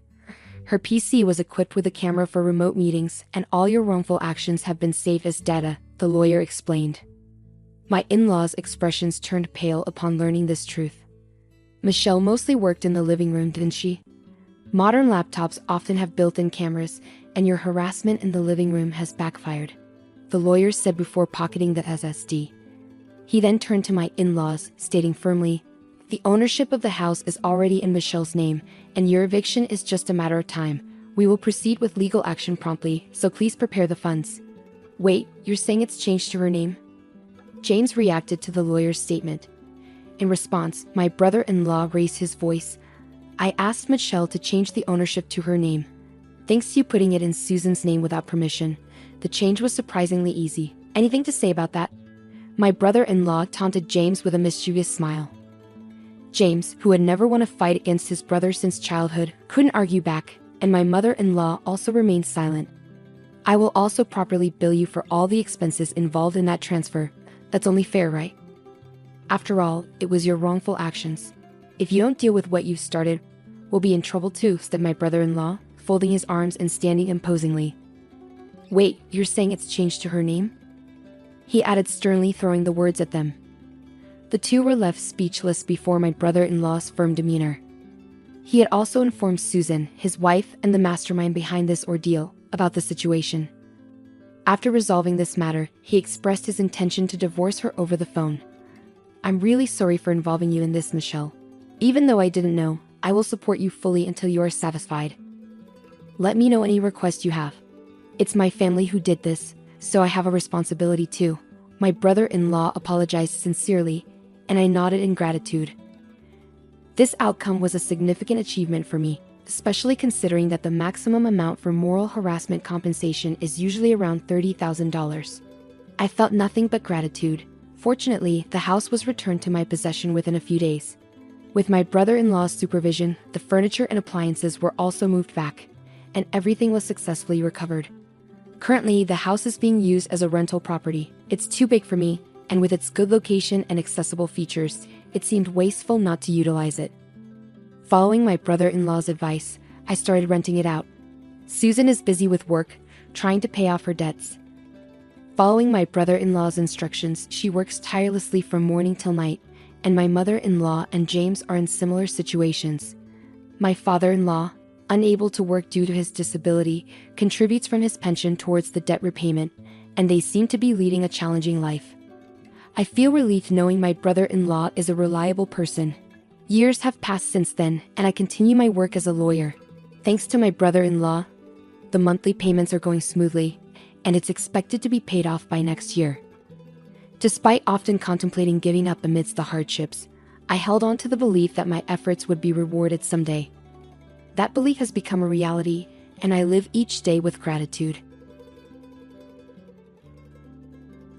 Her PC was equipped with a camera for remote meetings, and all your wrongful actions have been saved as data, the lawyer explained. My in-laws' expressions turned pale upon learning this truth. Michelle mostly worked in the living room, didn't she? Modern laptops often have built-in cameras, and your harassment in the living room has backfired, the lawyer said before pocketing the SSD. He then turned to my in-laws, stating firmly, the ownership of the house is already in Michelle's name, and your eviction is just a matter of time. We will proceed with legal action promptly, so please prepare the funds. Wait, you're saying it's changed to her name? James reacted to the lawyer's statement. In response, my brother-in-law raised his voice. I asked Michelle to change the ownership to her name. Thanks to you putting it in Susan's name without permission, the change was surprisingly easy. Anything to say about that? My brother-in-law taunted James with a mischievous smile. James, who had never won a fight against his brother since childhood, couldn't argue back. and my mother-in-law also remained silent. I will also properly bill you for all the expenses involved in that transfer. That's only fair, right? After all, it was your wrongful actions. If you don't deal with what you've started, we'll be in trouble too, said my brother-in-law, folding his arms and standing imposingly. Wait, you're saying it's changed to her name? He added sternly, throwing the words at them. The two were left speechless before my brother-in-law's firm demeanor. He had also informed Susan, his wife and the mastermind behind this ordeal, about the situation. After resolving this matter, he expressed his intention to divorce her over the phone. I'm really sorry for involving you in this, Michelle. Even though I didn't know, I will support you fully until you are satisfied. Let me know any requests you have. It's my family who did this, so I have a responsibility too. My brother-in-law apologized sincerely, and I nodded in gratitude. This outcome was a significant achievement for me, especially considering that the maximum amount for moral harassment compensation is usually around $30,000. I felt nothing but gratitude. Fortunately, the house was returned to my possession within a few days. With my brother-in-law's supervision, the furniture and appliances were also moved back, and everything was successfully recovered. Currently, the house is being used as a rental property. It's too big for me, and with its good location and accessible features, it seemed wasteful not to utilize it. Following my brother-in-law's advice, I started renting it out. Susan is busy with work, trying to pay off her debts. Following my brother-in-law's instructions, she works tirelessly from morning till night, and my mother-in-law and James are in similar situations. My father-in-law, unable to work due to his disability, contributes from his pension towards the debt repayment, and they seem to be leading a challenging life. I feel relieved knowing my brother-in-law is a reliable person. Years have passed since then, and I continue my work as a lawyer. Thanks to my brother-in-law, the monthly payments are going smoothly, and it's expected to be paid off by next year. Despite often contemplating giving up amidst the hardships, I held on to the belief that my efforts would be rewarded someday. That belief has become a reality, and I live each day with gratitude.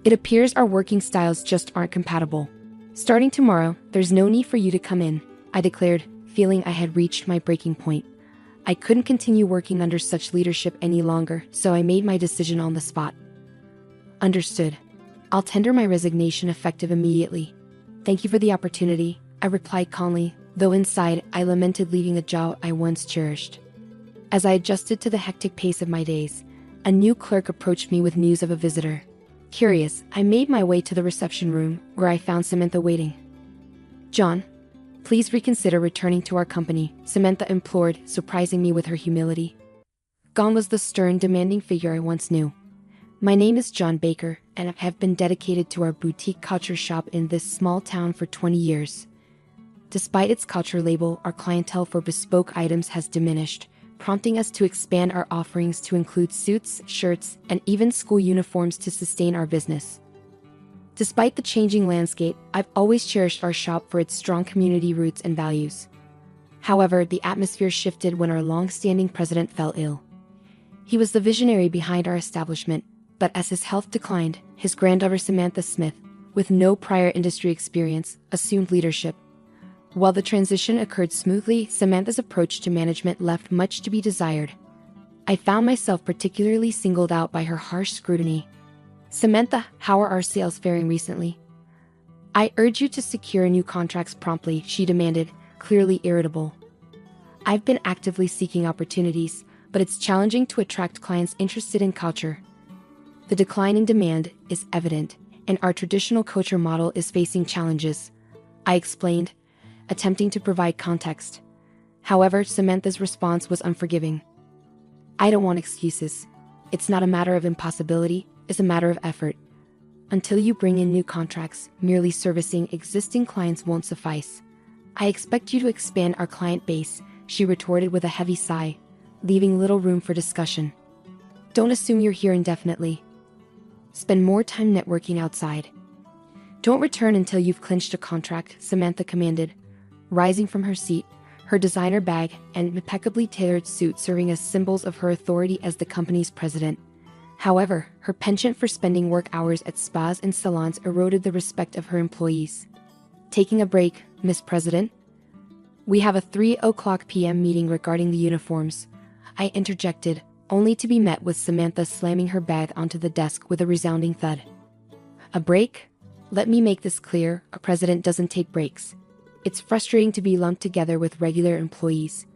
It appears our working styles just aren't compatible. Starting tomorrow, there's no need for you to come in, I declared, feeling I had reached my breaking point. I couldn't continue working under such leadership any longer, so I made my decision on the spot. Understood. I'll tender my resignation effective immediately. Thank you for the opportunity, I replied calmly, though inside I lamented leaving a job I once cherished. As I adjusted to the hectic pace of my days, a new clerk approached me with news of a visitor. Curious, I made my way to the reception room, where I found Samantha waiting. John, please reconsider returning to our company, Samantha implored, surprising me with her humility. Gone was the stern, demanding figure I once knew. My name is John Baker, and I have been dedicated to our boutique couture shop in this small town for 20 years. Despite its couture label, our clientele for bespoke items has diminished, prompting us to expand our offerings to include suits, shirts, and even school uniforms to sustain our business. Despite the changing landscape, I've always cherished our shop for its strong community roots and values. However, the atmosphere shifted when our long-standing president fell ill. He was the visionary behind our establishment, but as his health declined, his granddaughter Samantha Smith, with no prior industry experience, assumed leadership. While the transition occurred smoothly, Samantha's approach to management left much to be desired. I found myself particularly singled out by her harsh scrutiny. Samantha, how are our sales faring recently? I urge you to secure new contracts promptly, she demanded, clearly irritable. I've been actively seeking opportunities, but it's challenging to attract clients interested in couture. The decline in demand is evident, and our traditional couture model is facing challenges, I explained, attempting to provide context. However, Samantha's response was unforgiving. I don't want excuses. It's not a matter of impossibility, it's a matter of effort. Until you bring in new contracts, merely servicing existing clients won't suffice. I expect you to expand our client base, she retorted with a heavy sigh, leaving little room for discussion. Don't assume you're here indefinitely. Spend more time networking outside. Don't return until you've clinched a contract, Samantha commanded, rising from her seat, her designer bag and impeccably tailored suit serving as symbols of her authority as the company's president. However, her penchant for spending work hours at spas and salons eroded the respect of her employees. Taking a break, Miss President? We have a 3:00 p.m. meeting regarding the uniforms. I interjected, only to be met with Samantha slamming her bag onto the desk with a resounding thud. A break? Let me make this clear, a president doesn't take breaks. It's frustrating to be lumped together with regular employees.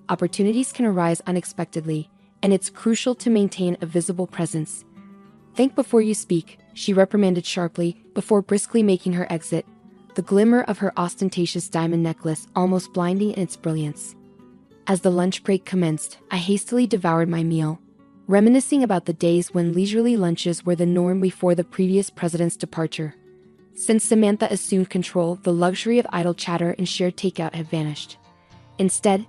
Opportunities can arise unexpectedly, and it's crucial to maintain a visible presence. Think before you speak, she reprimanded sharply, before briskly making her exit, the glimmer of her ostentatious diamond necklace almost blinding in its brilliance. As the lunch break commenced, I hastily devoured my meal, reminiscing about the days when leisurely lunches were the norm before the previous president's departure. Since Samantha assumed control, the luxury of idle chatter and shared takeout had vanished. Instead,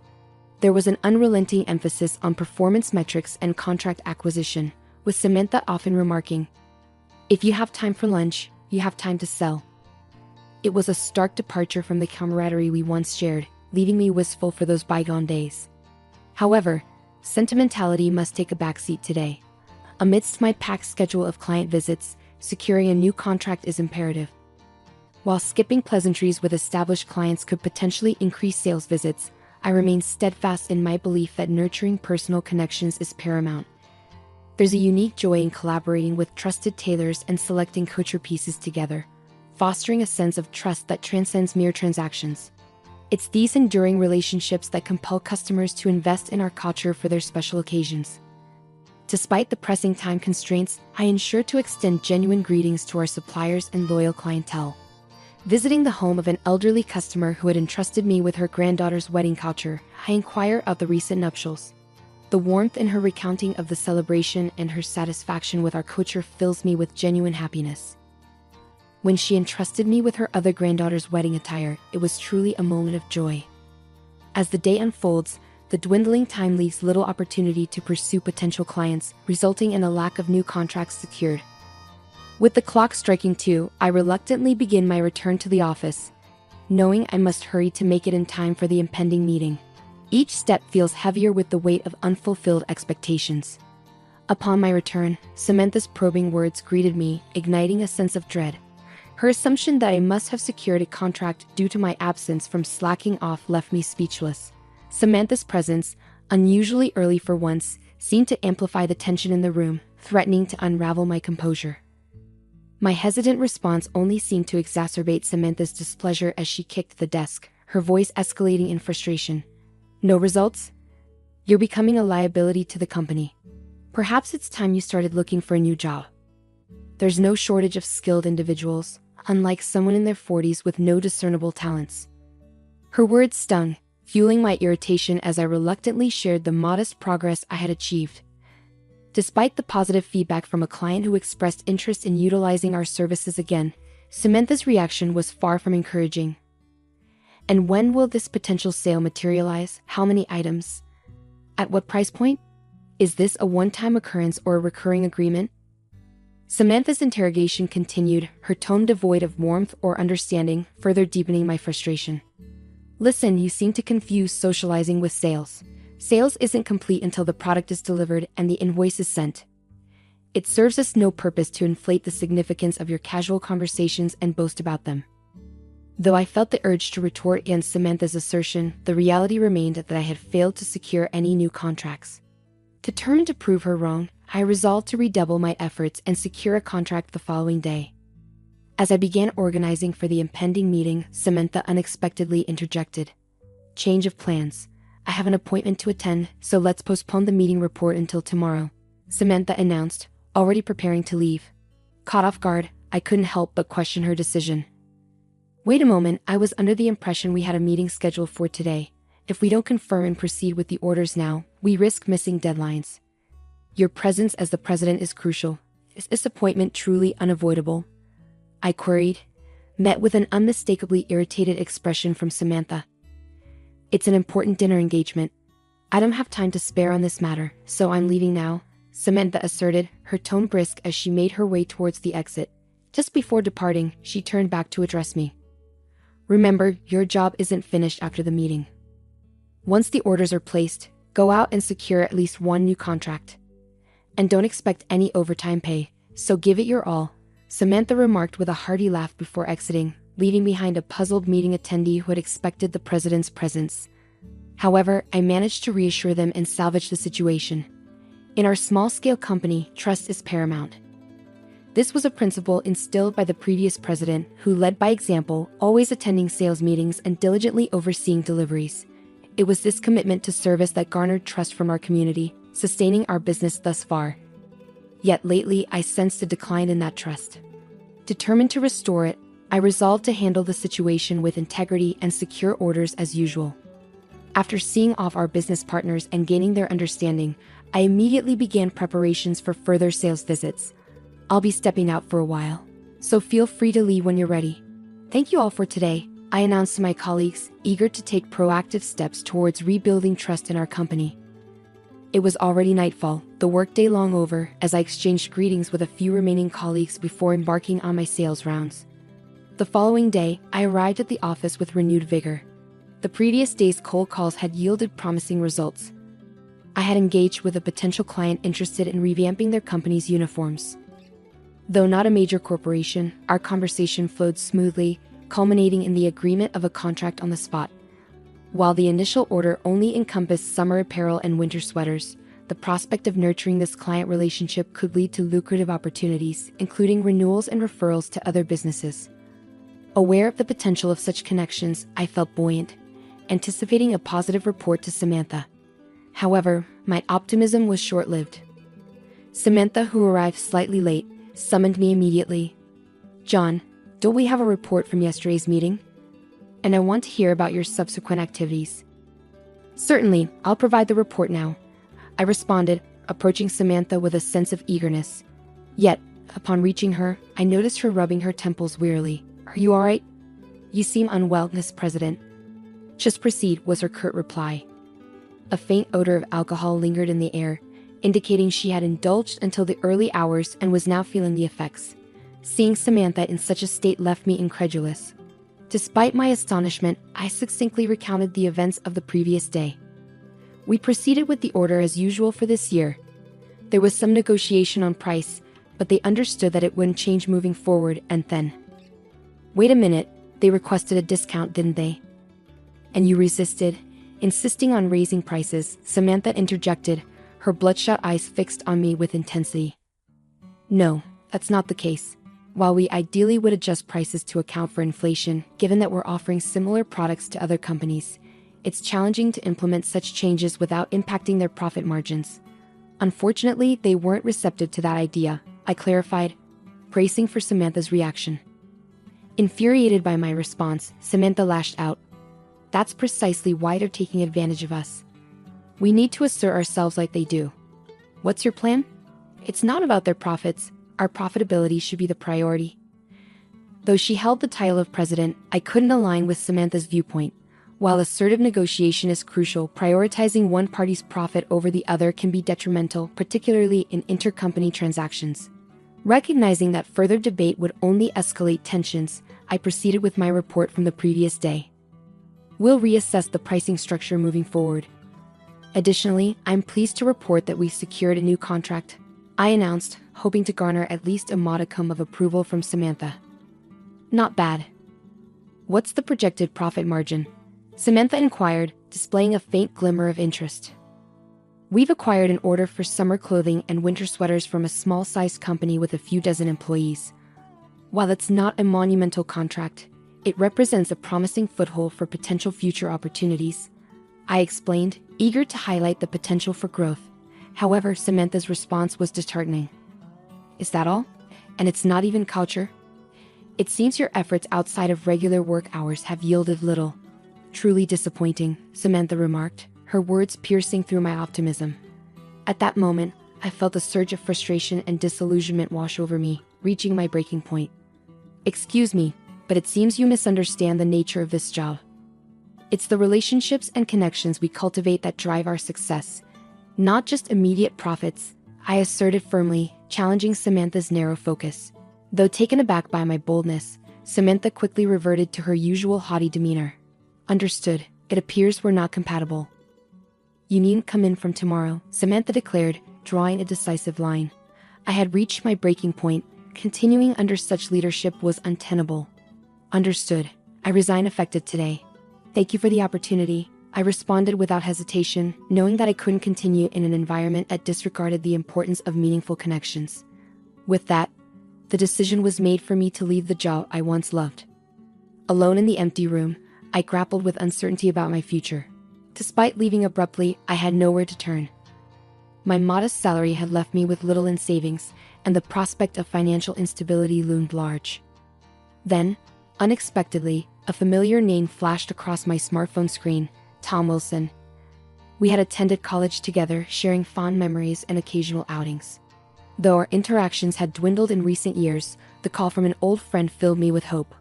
there was an unrelenting emphasis on performance metrics and contract acquisition, with Samantha often remarking, "If you have time for lunch, you have time to sell." It was a stark departure from the camaraderie we once shared, leaving me wistful for those bygone days. However, sentimentality must take a backseat today. Amidst my packed schedule of client visits, securing a new contract is imperative. While skipping pleasantries with established clients could potentially increase sales visits, I remain steadfast in my belief that nurturing personal connections is paramount. There's a unique joy in collaborating with trusted tailors and selecting couture pieces together, fostering a sense of trust that transcends mere transactions. It's these enduring relationships that compel customers to invest in our couture for their special occasions. Despite the pressing time constraints, I ensure to extend genuine greetings to our suppliers and loyal clientele. Visiting the home of an elderly customer who had entrusted me with her granddaughter's wedding couture, I inquire of the recent nuptials. The warmth in her recounting of the celebration and her satisfaction with our couture fills me with genuine happiness. When she entrusted me with her other granddaughter's wedding attire, it was truly a moment of joy. As the day unfolds, the dwindling time leaves little opportunity to pursue potential clients, resulting in a lack of new contracts secured. With the clock striking 2, I reluctantly begin my return to the office, knowing I must hurry to make it in time for the impending meeting. Each step feels heavier with the weight of unfulfilled expectations. Upon my return, Samantha's probing words greeted me, igniting a sense of dread. Her assumption that I must have secured a contract due to my absence from slacking off left me speechless. Samantha's presence, unusually early for once, seemed to amplify the tension in the room, threatening to unravel my composure. My hesitant response only seemed to exacerbate Samantha's displeasure as she kicked the desk, her voice escalating in frustration. "No results? You're becoming a liability to the company. Perhaps it's time you started looking for a new job. There's no shortage of skilled individuals, unlike someone in their 40s with no discernible talents." Her words stung, fueling my irritation as I reluctantly shared the modest progress I had achieved. Despite the positive feedback from a client who expressed interest in utilizing our services again, Samantha's reaction was far from encouraging. "And when will this potential sale materialize? How many items? At what price point? Is this a one-time occurrence or a recurring agreement?" Samantha's interrogation continued, her tone devoid of warmth or understanding, further deepening my frustration. "Listen, you seem to confuse socializing with sales. Sales isn't complete until the product is delivered and the invoice is sent. It serves us no purpose to inflate the significance of your casual conversations and boast about them." Though I felt the urge to retort against Samantha's assertion, the reality remained that I had failed to secure any new contracts. Determined to prove her wrong, I resolved to redouble my efforts and secure a contract the following day. As I began organizing for the impending meeting, Samantha unexpectedly interjected. "Change of plans. I have an appointment to attend, so let's postpone the meeting report until tomorrow," Samantha announced, already preparing to leave. Caught off guard, I couldn't help but question her decision. "Wait a moment, I was under the impression we had a meeting scheduled for today. If we don't confirm and proceed with the orders now, we risk missing deadlines. Your presence as the president is crucial. Is this appointment truly unavoidable?" I queried, met with an unmistakably irritated expression from Samantha. "It's an important dinner engagement. I don't have time to spare on this matter, so I'm leaving now," Samantha asserted, her tone brisk as she made her way towards the exit. Just before departing, she turned back to address me. "Remember, your job isn't finished after the meeting. Once the orders are placed, go out and secure at least one new contract. And don't expect any overtime pay, so give it your all," Samantha remarked with a hearty laugh before exiting, leaving behind a puzzled meeting attendee who had expected the president's presence. However, I managed to reassure them and salvage the situation. In our small-scale company, trust is paramount. This was a principle instilled by the previous president, who led by example, always attending sales meetings and diligently overseeing deliveries. It was this commitment to service that garnered trust from our community, sustaining our business thus far. Yet lately, I sensed a decline in that trust. Determined to restore it, I resolved to handle the situation with integrity and secure orders as usual. After seeing off our business partners and gaining their understanding, I immediately began preparations for further sales visits. I'll be stepping out for a while, so feel free to leave when you're ready. Thank you all for today, I announced to my colleagues, eager to take proactive steps towards rebuilding trust in our company. It was already nightfall, the workday long over, as I exchanged greetings with a few remaining colleagues before embarking on my sales rounds. The following day, I arrived at the office with renewed vigor. The previous day's cold calls had yielded promising results. I had engaged with a potential client interested in revamping their company's uniforms. Though not a major corporation, our conversation flowed smoothly, culminating in the agreement of a contract on the spot. While the initial order only encompassed summer apparel and winter sweaters, the prospect of nurturing this client relationship could lead to lucrative opportunities, including renewals and referrals to other businesses. Aware of the potential of such connections, I felt buoyant, anticipating a positive report to Samantha. However, my optimism was short-lived. Samantha, who arrived slightly late, summoned me immediately. "John, don't we have a report from yesterday's meeting? And I want to hear about your subsequent activities." "Certainly, I'll provide the report now," I responded, approaching Samantha with a sense of eagerness. Yet, upon reaching her, I noticed her rubbing her temples wearily. "Are you all right? You seem unwell, Miss President." "Just proceed," was her curt reply. A faint odor of alcohol lingered in the air, indicating she had indulged until the early hours and was now feeling the effects. Seeing Samantha in such a state left me incredulous. Despite my astonishment, I succinctly recounted the events of the previous day. We proceeded with the order as usual for this year. There was some negotiation on price, but they understood that it wouldn't change moving forward, and then... "Wait a minute, they requested a discount, didn't they? And you resisted?" Insisting on raising prices, Samantha interjected, her bloodshot eyes fixed on me with intensity. "No, that's not the case. While we ideally would adjust prices to account for inflation, given that we're offering similar products to other companies, it's challenging to implement such changes without impacting their profit margins. Unfortunately, they weren't receptive to that idea," I clarified, bracing for Samantha's reaction. Infuriated by my response, Samantha lashed out. "That's precisely why they're taking advantage of us. We need to assert ourselves like they do. What's your plan? It's not about their profits. Our profitability should be the priority." Though she held the title of president, I couldn't align with Samantha's viewpoint. While assertive negotiation is crucial, prioritizing one party's profit over the other can be detrimental, particularly in intercompany transactions. Recognizing that further debate would only escalate tensions, I proceeded with my report from the previous day. "We'll reassess the pricing structure moving forward. Additionally, I'm pleased to report that we've secured a new contract," I announced, hoping to garner at least a modicum of approval from Samantha. "Not bad. What's the projected profit margin?" Samantha inquired, displaying a faint glimmer of interest. "We've acquired an order for summer clothing and winter sweaters from a small-sized company with a few dozen employees. While it's not a monumental contract, it represents a promising foothold for potential future opportunities," I explained, eager to highlight the potential for growth. However, Samantha's response was disheartening. "Is that all? And it's not even culture? It seems your efforts outside of regular work hours have yielded little." "Truly disappointing," Samantha remarked, her words piercing through my optimism. At that moment, I felt a surge of frustration and disillusionment wash over me, reaching my breaking point. "Excuse me, but it seems you misunderstand the nature of this job. It's the relationships and connections we cultivate that drive our success, not just immediate profits," I asserted firmly, challenging Samantha's narrow focus. Though taken aback by my boldness, Samantha quickly reverted to her usual haughty demeanor. "Understood. It appears we're not compatible." "You needn't come in from tomorrow," Samantha declared, drawing a decisive line. I had reached my breaking point. Continuing under such leadership was untenable. "Understood. I resign effective today. Thank you for the opportunity," I responded without hesitation, knowing that I couldn't continue in an environment that disregarded the importance of meaningful connections. With that, the decision was made for me to leave the job I once loved. Alone in the empty room, I grappled with uncertainty about my future. Despite leaving abruptly, I had nowhere to turn. My modest salary had left me with little in savings, and the prospect of financial instability loomed large. Then, unexpectedly, a familiar name flashed across my smartphone screen: Tom Wilson. We had attended college together, sharing fond memories and occasional outings. Though our interactions had dwindled in recent years, the call from an old friend filled me with hope.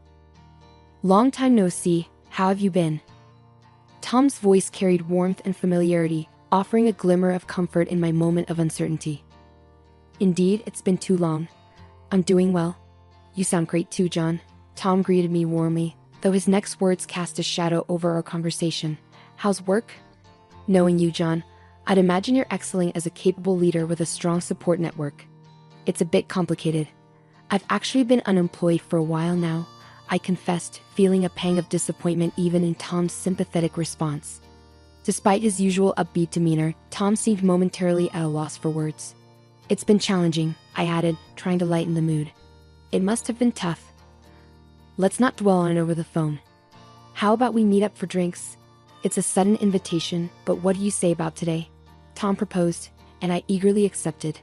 "Long time no see, how have you been?" Tom's voice carried warmth and familiarity, offering a glimmer of comfort in my moment of uncertainty. "Indeed, it's been too long. I'm doing well. You sound great too, John." Tom greeted me warmly, though his next words cast a shadow over our conversation. "How's work?" "Knowing you, John, I'd imagine you're excelling as a capable leader with a strong support network." "It's a bit complicated. I've actually been unemployed for a while now," I confessed, feeling a pang of disappointment even in Tom's sympathetic response. Despite his usual upbeat demeanor, Tom seemed momentarily at a loss for words. "It's been challenging," I added, trying to lighten the mood. "It must have been tough. Let's not dwell on it over the phone. How about we meet up for drinks? It's a sudden invitation, but what do you say about today?" Tom proposed, and I eagerly accepted.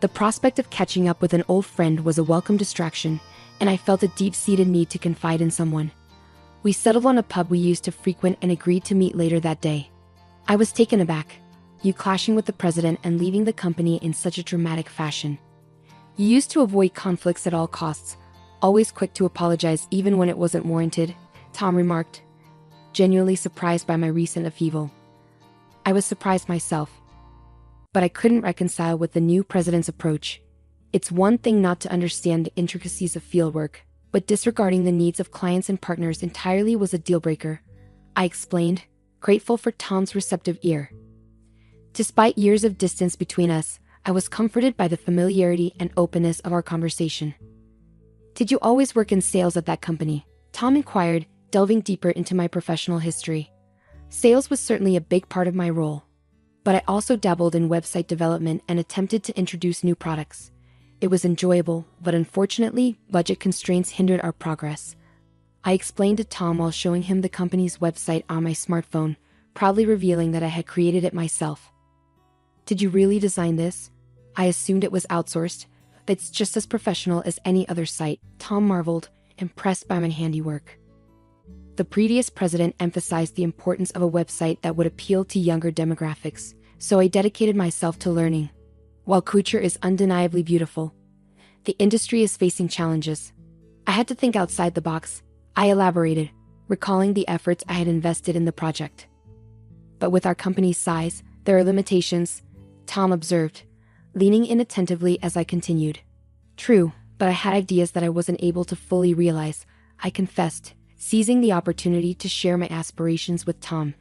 The prospect of catching up with an old friend was a welcome distraction, and I felt a deep-seated need to confide in someone. We settled on a pub we used to frequent and agreed to meet later that day. I was taken aback. You clashing with the president and leaving the company in such a dramatic fashion. You used to avoid conflicts at all costs, always quick to apologize even when it wasn't warranted, Tom remarked, genuinely surprised by my recent upheaval. I was surprised myself. But I couldn't reconcile with the new president's approach. It's one thing not to understand the intricacies of fieldwork, but disregarding the needs of clients and partners entirely was a deal-breaker, I explained, grateful for Tom's receptive ear. Despite years of distance between us, I was comforted by the familiarity and openness of our conversation. "Did you always work in sales at that company?" Tom inquired, delving deeper into my professional history. Sales was certainly a big part of my role, but I also dabbled in website development and attempted to introduce new products. It was enjoyable, but unfortunately, budget constraints hindered our progress. I explained to Tom while showing him the company's website on my smartphone, proudly revealing that I had created it myself. "Did you really design this? I assumed it was outsourced. It's just as professional as any other site," Tom marveled, impressed by my handiwork. The previous president emphasized the importance of a website that would appeal to younger demographics, so I dedicated myself to learning. While couture is undeniably beautiful, the industry is facing challenges. I had to think outside the box, I elaborated, recalling the efforts I had invested in the project. "But with our company's size, there are limitations," Tom observed, leaning in attentively as I continued. "True, but I had ideas that I wasn't able to fully realize," I confessed, seizing the opportunity to share my aspirations with Tom.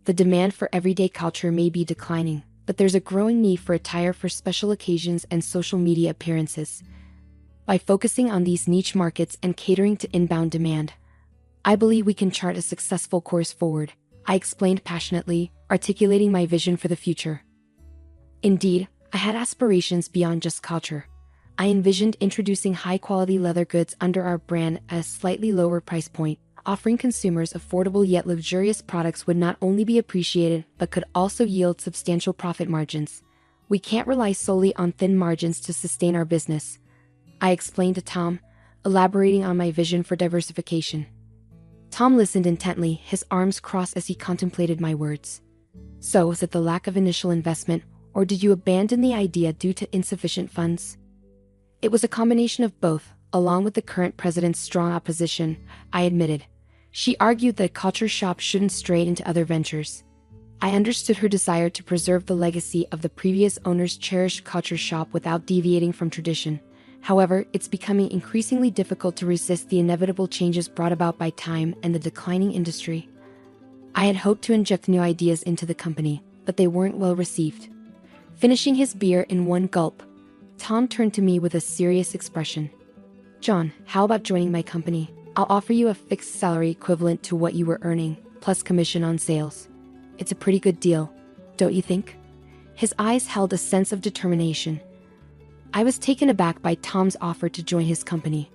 "The demand for everyday culture may be declining, but there's a growing need for attire for special occasions and social media appearances. By focusing on these niche markets and catering to inbound demand, I believe we can chart a successful course forward," I explained passionately, articulating my vision for the future. Indeed, I had aspirations beyond just culture. I envisioned introducing high-quality leather goods under our brand at a slightly lower price point. Offering consumers affordable yet luxurious products would not only be appreciated, but could also yield substantial profit margins. "We can't rely solely on thin margins to sustain our business," I explained to Tom, elaborating on my vision for diversification. Tom listened intently, his arms crossed as he contemplated my words. "So, was it the lack of initial investment, or did you abandon the idea due to insufficient funds?" "It was a combination of both, along with the current president's strong opposition," I admitted. She argued that a culture shop shouldn't stray into other ventures. I understood her desire to preserve the legacy of the previous owner's cherished culture shop without deviating from tradition. However, it's becoming increasingly difficult to resist the inevitable changes brought about by time and the declining industry. I had hoped to inject new ideas into the company, but they weren't well received. Finishing his beer in one gulp, Tom turned to me with a serious expression. "John, how about joining my company? I'll offer you a fixed salary equivalent to what you were earning, plus commission on sales. It's a pretty good deal, don't you think? His eyes held a sense of determination. I was taken aback by Tom's offer to join his company.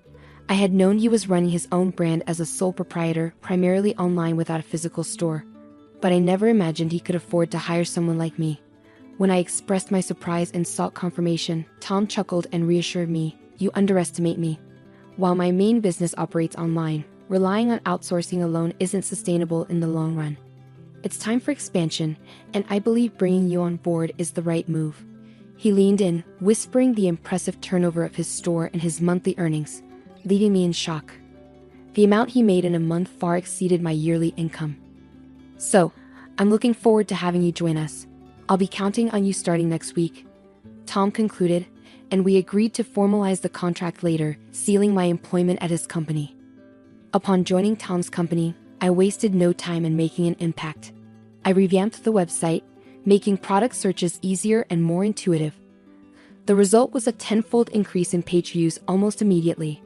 I had known he was running his own brand as a sole proprietor, primarily online without a physical store, but I never imagined he could afford to hire someone like me. When I expressed my surprise and sought confirmation, Tom chuckled and reassured me, "You underestimate me. While my main business operates online, relying on outsourcing alone isn't sustainable in the long run. It's time for expansion, and I believe bringing you on board is the right move." He leaned in, whispering the impressive turnover of his store and his monthly earnings, leaving me in shock. The amount he made in a month far exceeded my yearly income. "So, I'm looking forward to having you join us. I'll be counting on you starting next week," Tom concluded, and we agreed to formalize the contract later, sealing my employment at his company. Upon joining Tom's company, I wasted no time in making an impact. I revamped the website, making product searches easier and more intuitive. The result was a tenfold increase in page views almost immediately.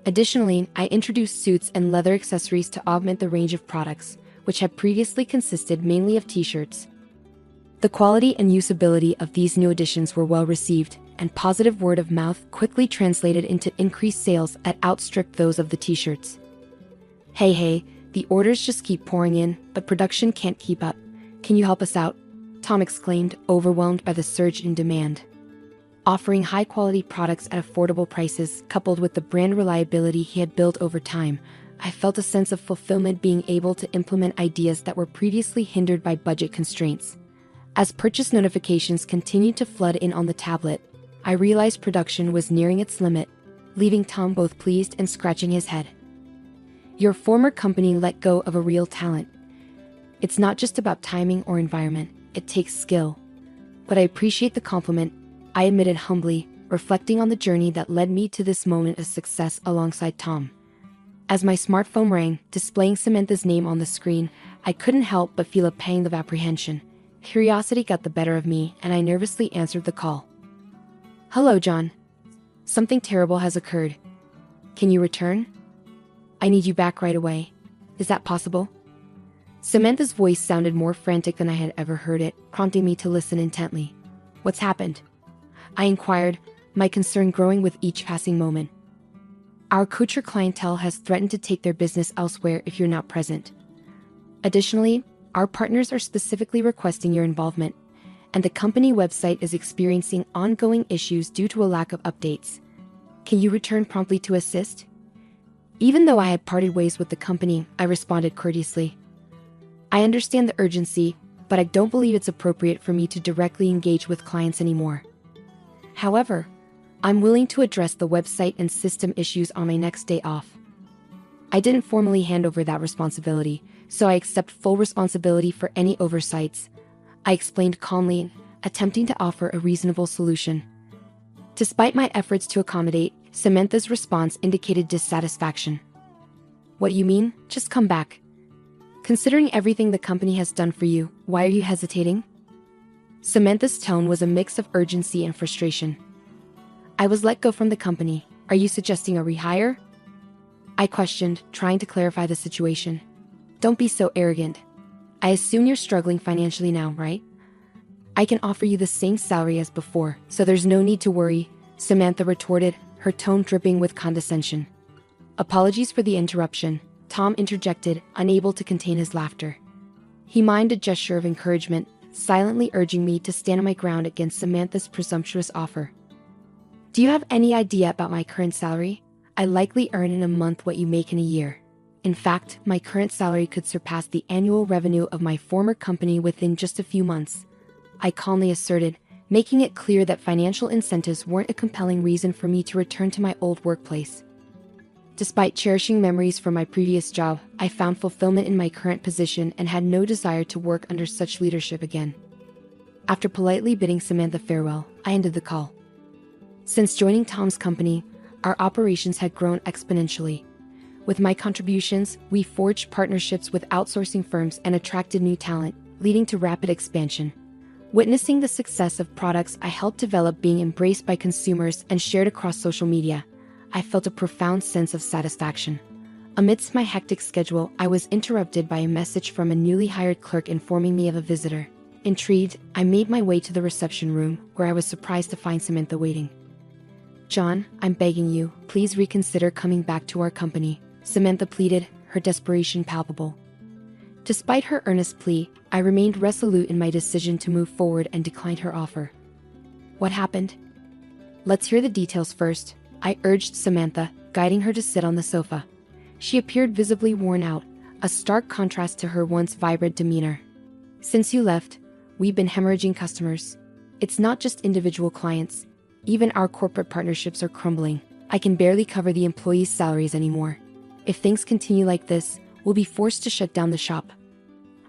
Additionally, I introduced suits and leather accessories to augment the range of products, which had previously consisted mainly of t-shirts. The quality and usability of these new additions were well received, and positive word of mouth quickly translated into increased sales that outstripped those of the t-shirts. Hey, the orders just keep pouring in, but production can't keep up. Can you help us out?" Tom exclaimed, overwhelmed by the surge in demand. Offering high-quality products at affordable prices, coupled with the brand reliability he had built over time, I felt a sense of fulfillment being able to implement ideas that were previously hindered by budget constraints. As purchase notifications continued to flood in on the tablet, I realized production was nearing its limit, leaving Tom both pleased and scratching his head. "Your former company let go of a real talent. It's not just about timing or environment, it takes skill. But I appreciate the compliment," I admitted humbly, reflecting on the journey that led me to this moment of success alongside Tom. As my smartphone rang, displaying Samantha's name on the screen, I couldn't help but feel a pang of apprehension. Curiosity got the better of me, and I nervously answered the call. "Hello, John. Something terrible has occurred. Can you return? I need you back right away. Is that possible?" Samantha's voice sounded more frantic than I had ever heard it, prompting me to listen intently. "What's happened?" I inquired, my concern growing with each passing moment. "Our couture clientele has threatened to take their business elsewhere if you're not present. Additionally, our partners are specifically requesting your involvement, and the company website is experiencing ongoing issues due to a lack of updates. Can you return promptly to assist?" Even though I had parted ways with the company, I responded courteously. "I understand the urgency, but I don't believe it's appropriate for me to directly engage with clients anymore. However, I'm willing to address the website and system issues on my next day off." I didn't formally hand over that responsibility, so I accept full responsibility for any oversights, I explained calmly, attempting to offer a reasonable solution. Despite my efforts to accommodate, Samantha's response indicated dissatisfaction. "What you mean? Just come back. Considering everything the company has done for you, why are you hesitating?" Samantha's tone was a mix of urgency and frustration. "I was let go from the company. Are you suggesting a rehire?" I questioned, trying to clarify the situation. "Don't be so arrogant. I assume you're struggling financially now, right? I can offer you the same salary as before, so there's no need to worry," Samantha retorted, her tone dripping with condescension. "Apologies for the interruption," Tom interjected, unable to contain his laughter. He mimed a gesture of encouragement, silently urging me to stand my ground against Samantha's presumptuous offer. "Do you have any idea about my current salary? I likely earn in a month what you make in a year. In fact, my current salary could surpass the annual revenue of my former company within just a few months," I calmly asserted, making it clear that financial incentives weren't a compelling reason for me to return to my old workplace. Despite cherishing memories from my previous job, I found fulfillment in my current position and had no desire to work under such leadership again. After politely bidding Samantha farewell, I ended the call. Since joining Tom's company, our operations had grown exponentially. With my contributions, we forged partnerships with outsourcing firms and attracted new talent, leading to rapid expansion. Witnessing the success of products I helped develop being embraced by consumers and shared across social media, I felt a profound sense of satisfaction. Amidst my hectic schedule, I was interrupted by a message from a newly hired clerk informing me of a visitor. Intrigued, I made my way to the reception room, where I was surprised to find Samantha waiting. "John, I'm begging you, please reconsider coming back to our company," Samantha pleaded, her desperation palpable. Despite her earnest plea, I remained resolute in my decision to move forward and declined her offer. "What happened?" "Let's hear the details first," I urged Samantha, guiding her to sit on the sofa. She appeared visibly worn out, a stark contrast to her once vibrant demeanor. "Since you left, we've been hemorrhaging customers. It's not just individual clients. Even our corporate partnerships are crumbling. I can barely cover the employees' salaries anymore. If things continue like this, we'll be forced to shut down the shop."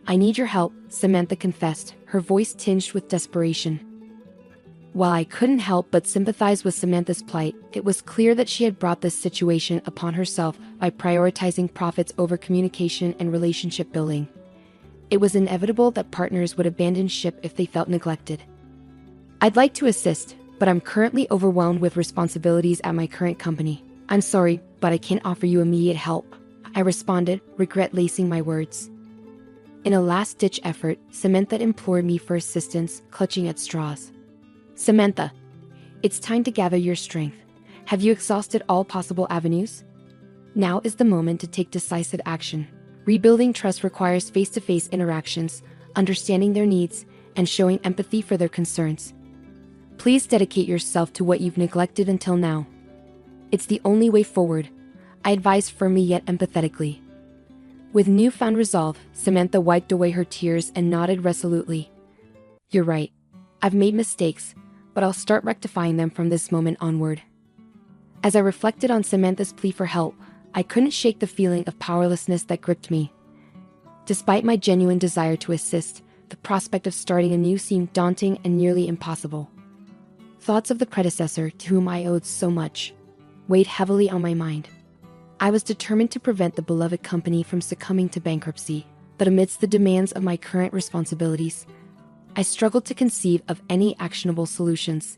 "I need your help," Samantha confessed, her voice tinged with desperation. While I couldn't help but sympathize with Samantha's plight, it was clear that she had brought this situation upon herself by prioritizing profits over communication and relationship building. It was inevitable that partners would abandon ship if they felt neglected. "I'd like to assist, but I'm currently overwhelmed with responsibilities at my current company. I'm sorry, but I can't offer you immediate help," I responded, regret lacing my words. In a last-ditch effort, Samantha implored me for assistance, clutching at straws. "Samantha, it's time to gather your strength. Have you exhausted all possible avenues? Now is the moment to take decisive action. Rebuilding trust requires face-to-face interactions, understanding their needs, and showing empathy for their concerns. Please dedicate yourself to what you've neglected until now. It's the only way forward," I advised firmly yet empathetically. With newfound resolve, Samantha wiped away her tears and nodded resolutely. "You're right. I've made mistakes, but I'll start rectifying them from this moment onward." As I reflected on Samantha's plea for help, I couldn't shake the feeling of powerlessness that gripped me. Despite my genuine desire to assist, the prospect of starting anew seemed daunting and nearly impossible. Thoughts of the predecessor to whom I owed so much weighed heavily on my mind. I was determined to prevent the beloved company from succumbing to bankruptcy, but amidst the demands of my current responsibilities, I struggled to conceive of any actionable solutions.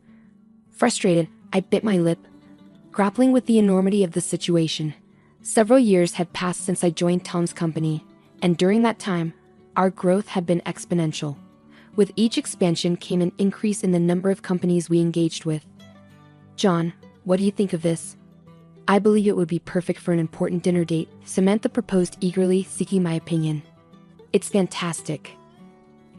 Frustrated, I bit my lip, grappling with the enormity of the situation. Several years had passed since I joined Tom's company, and during that time, our growth had been exponential. With each expansion came an increase in the number of companies we engaged with. "John, what do you think of this?" "I believe it would be perfect for an important dinner date," Samantha proposed eagerly, seeking my opinion. "It's fantastic.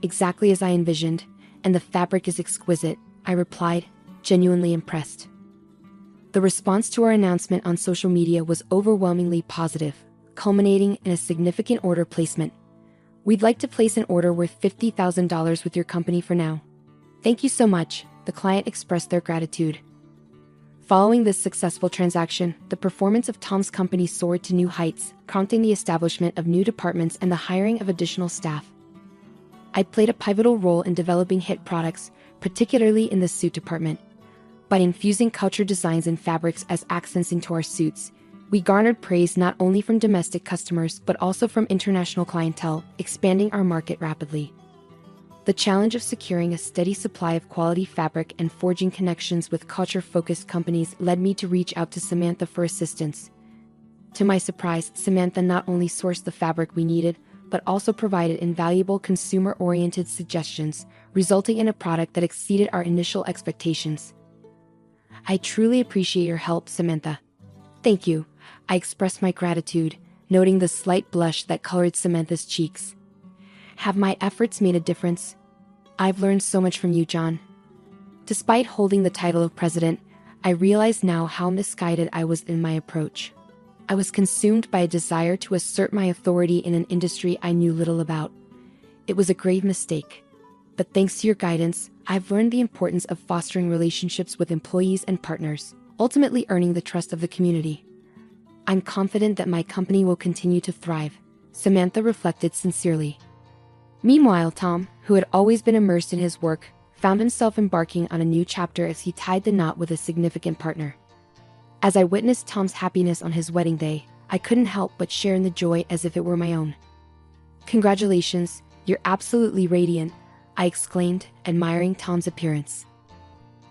Exactly as I envisioned, and the fabric is exquisite," I replied, genuinely impressed. The response to our announcement on social media was overwhelmingly positive, culminating in a significant order placement. "We'd like to place an order worth $50,000 with your company for now." "Thank you so much," the client expressed their gratitude. Following this successful transaction, the performance of Tom's company soared to new heights, prompting the establishment of new departments and the hiring of additional staff. I played a pivotal role in developing hit products, particularly in the suit department. By infusing culture designs and fabrics as accents into our suits, we garnered praise not only from domestic customers but also from international clientele, expanding our market rapidly. The challenge of securing a steady supply of quality fabric and forging connections with culture-focused companies led me to reach out to Samantha for assistance. To my surprise, Samantha not only sourced the fabric we needed, but also provided invaluable consumer-oriented suggestions, resulting in a product that exceeded our initial expectations. "I truly appreciate your help, Samantha." "Thank you," I expressed my gratitude, noting the slight blush that colored Samantha's cheeks. "Have my efforts made a difference? I've learned so much from you, John." Despite holding the title of president, I realize now how misguided I was in my approach. I was consumed by a desire to assert my authority in an industry I knew little about. It was a grave mistake. But thanks to your guidance, I've learned the importance of fostering relationships with employees and partners, ultimately earning the trust of the community. "I'm confident that my company will continue to thrive," Samantha reflected sincerely. Meanwhile, Tom, who had always been immersed in his work, found himself embarking on a new chapter as he tied the knot with a significant partner. As I witnessed Tom's happiness on his wedding day, I couldn't help but share in the joy as if it were my own. "Congratulations, you're absolutely radiant," I exclaimed, admiring Tom's appearance.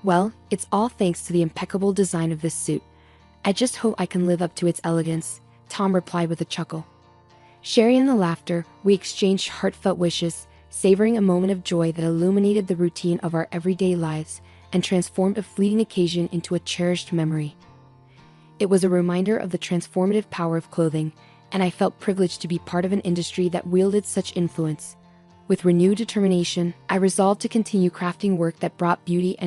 "Well, it's all thanks to the impeccable design of this suit. I just hope I can live up to its elegance," Tom replied with a chuckle. Sharing in the laughter, we exchanged heartfelt wishes, savoring a moment of joy that illuminated the routine of our everyday lives and transformed a fleeting occasion into a cherished memory. It was a reminder of the transformative power of clothing, and I felt privileged to be part of an industry that wielded such influence. With renewed determination, I resolved to continue crafting work that brought beauty and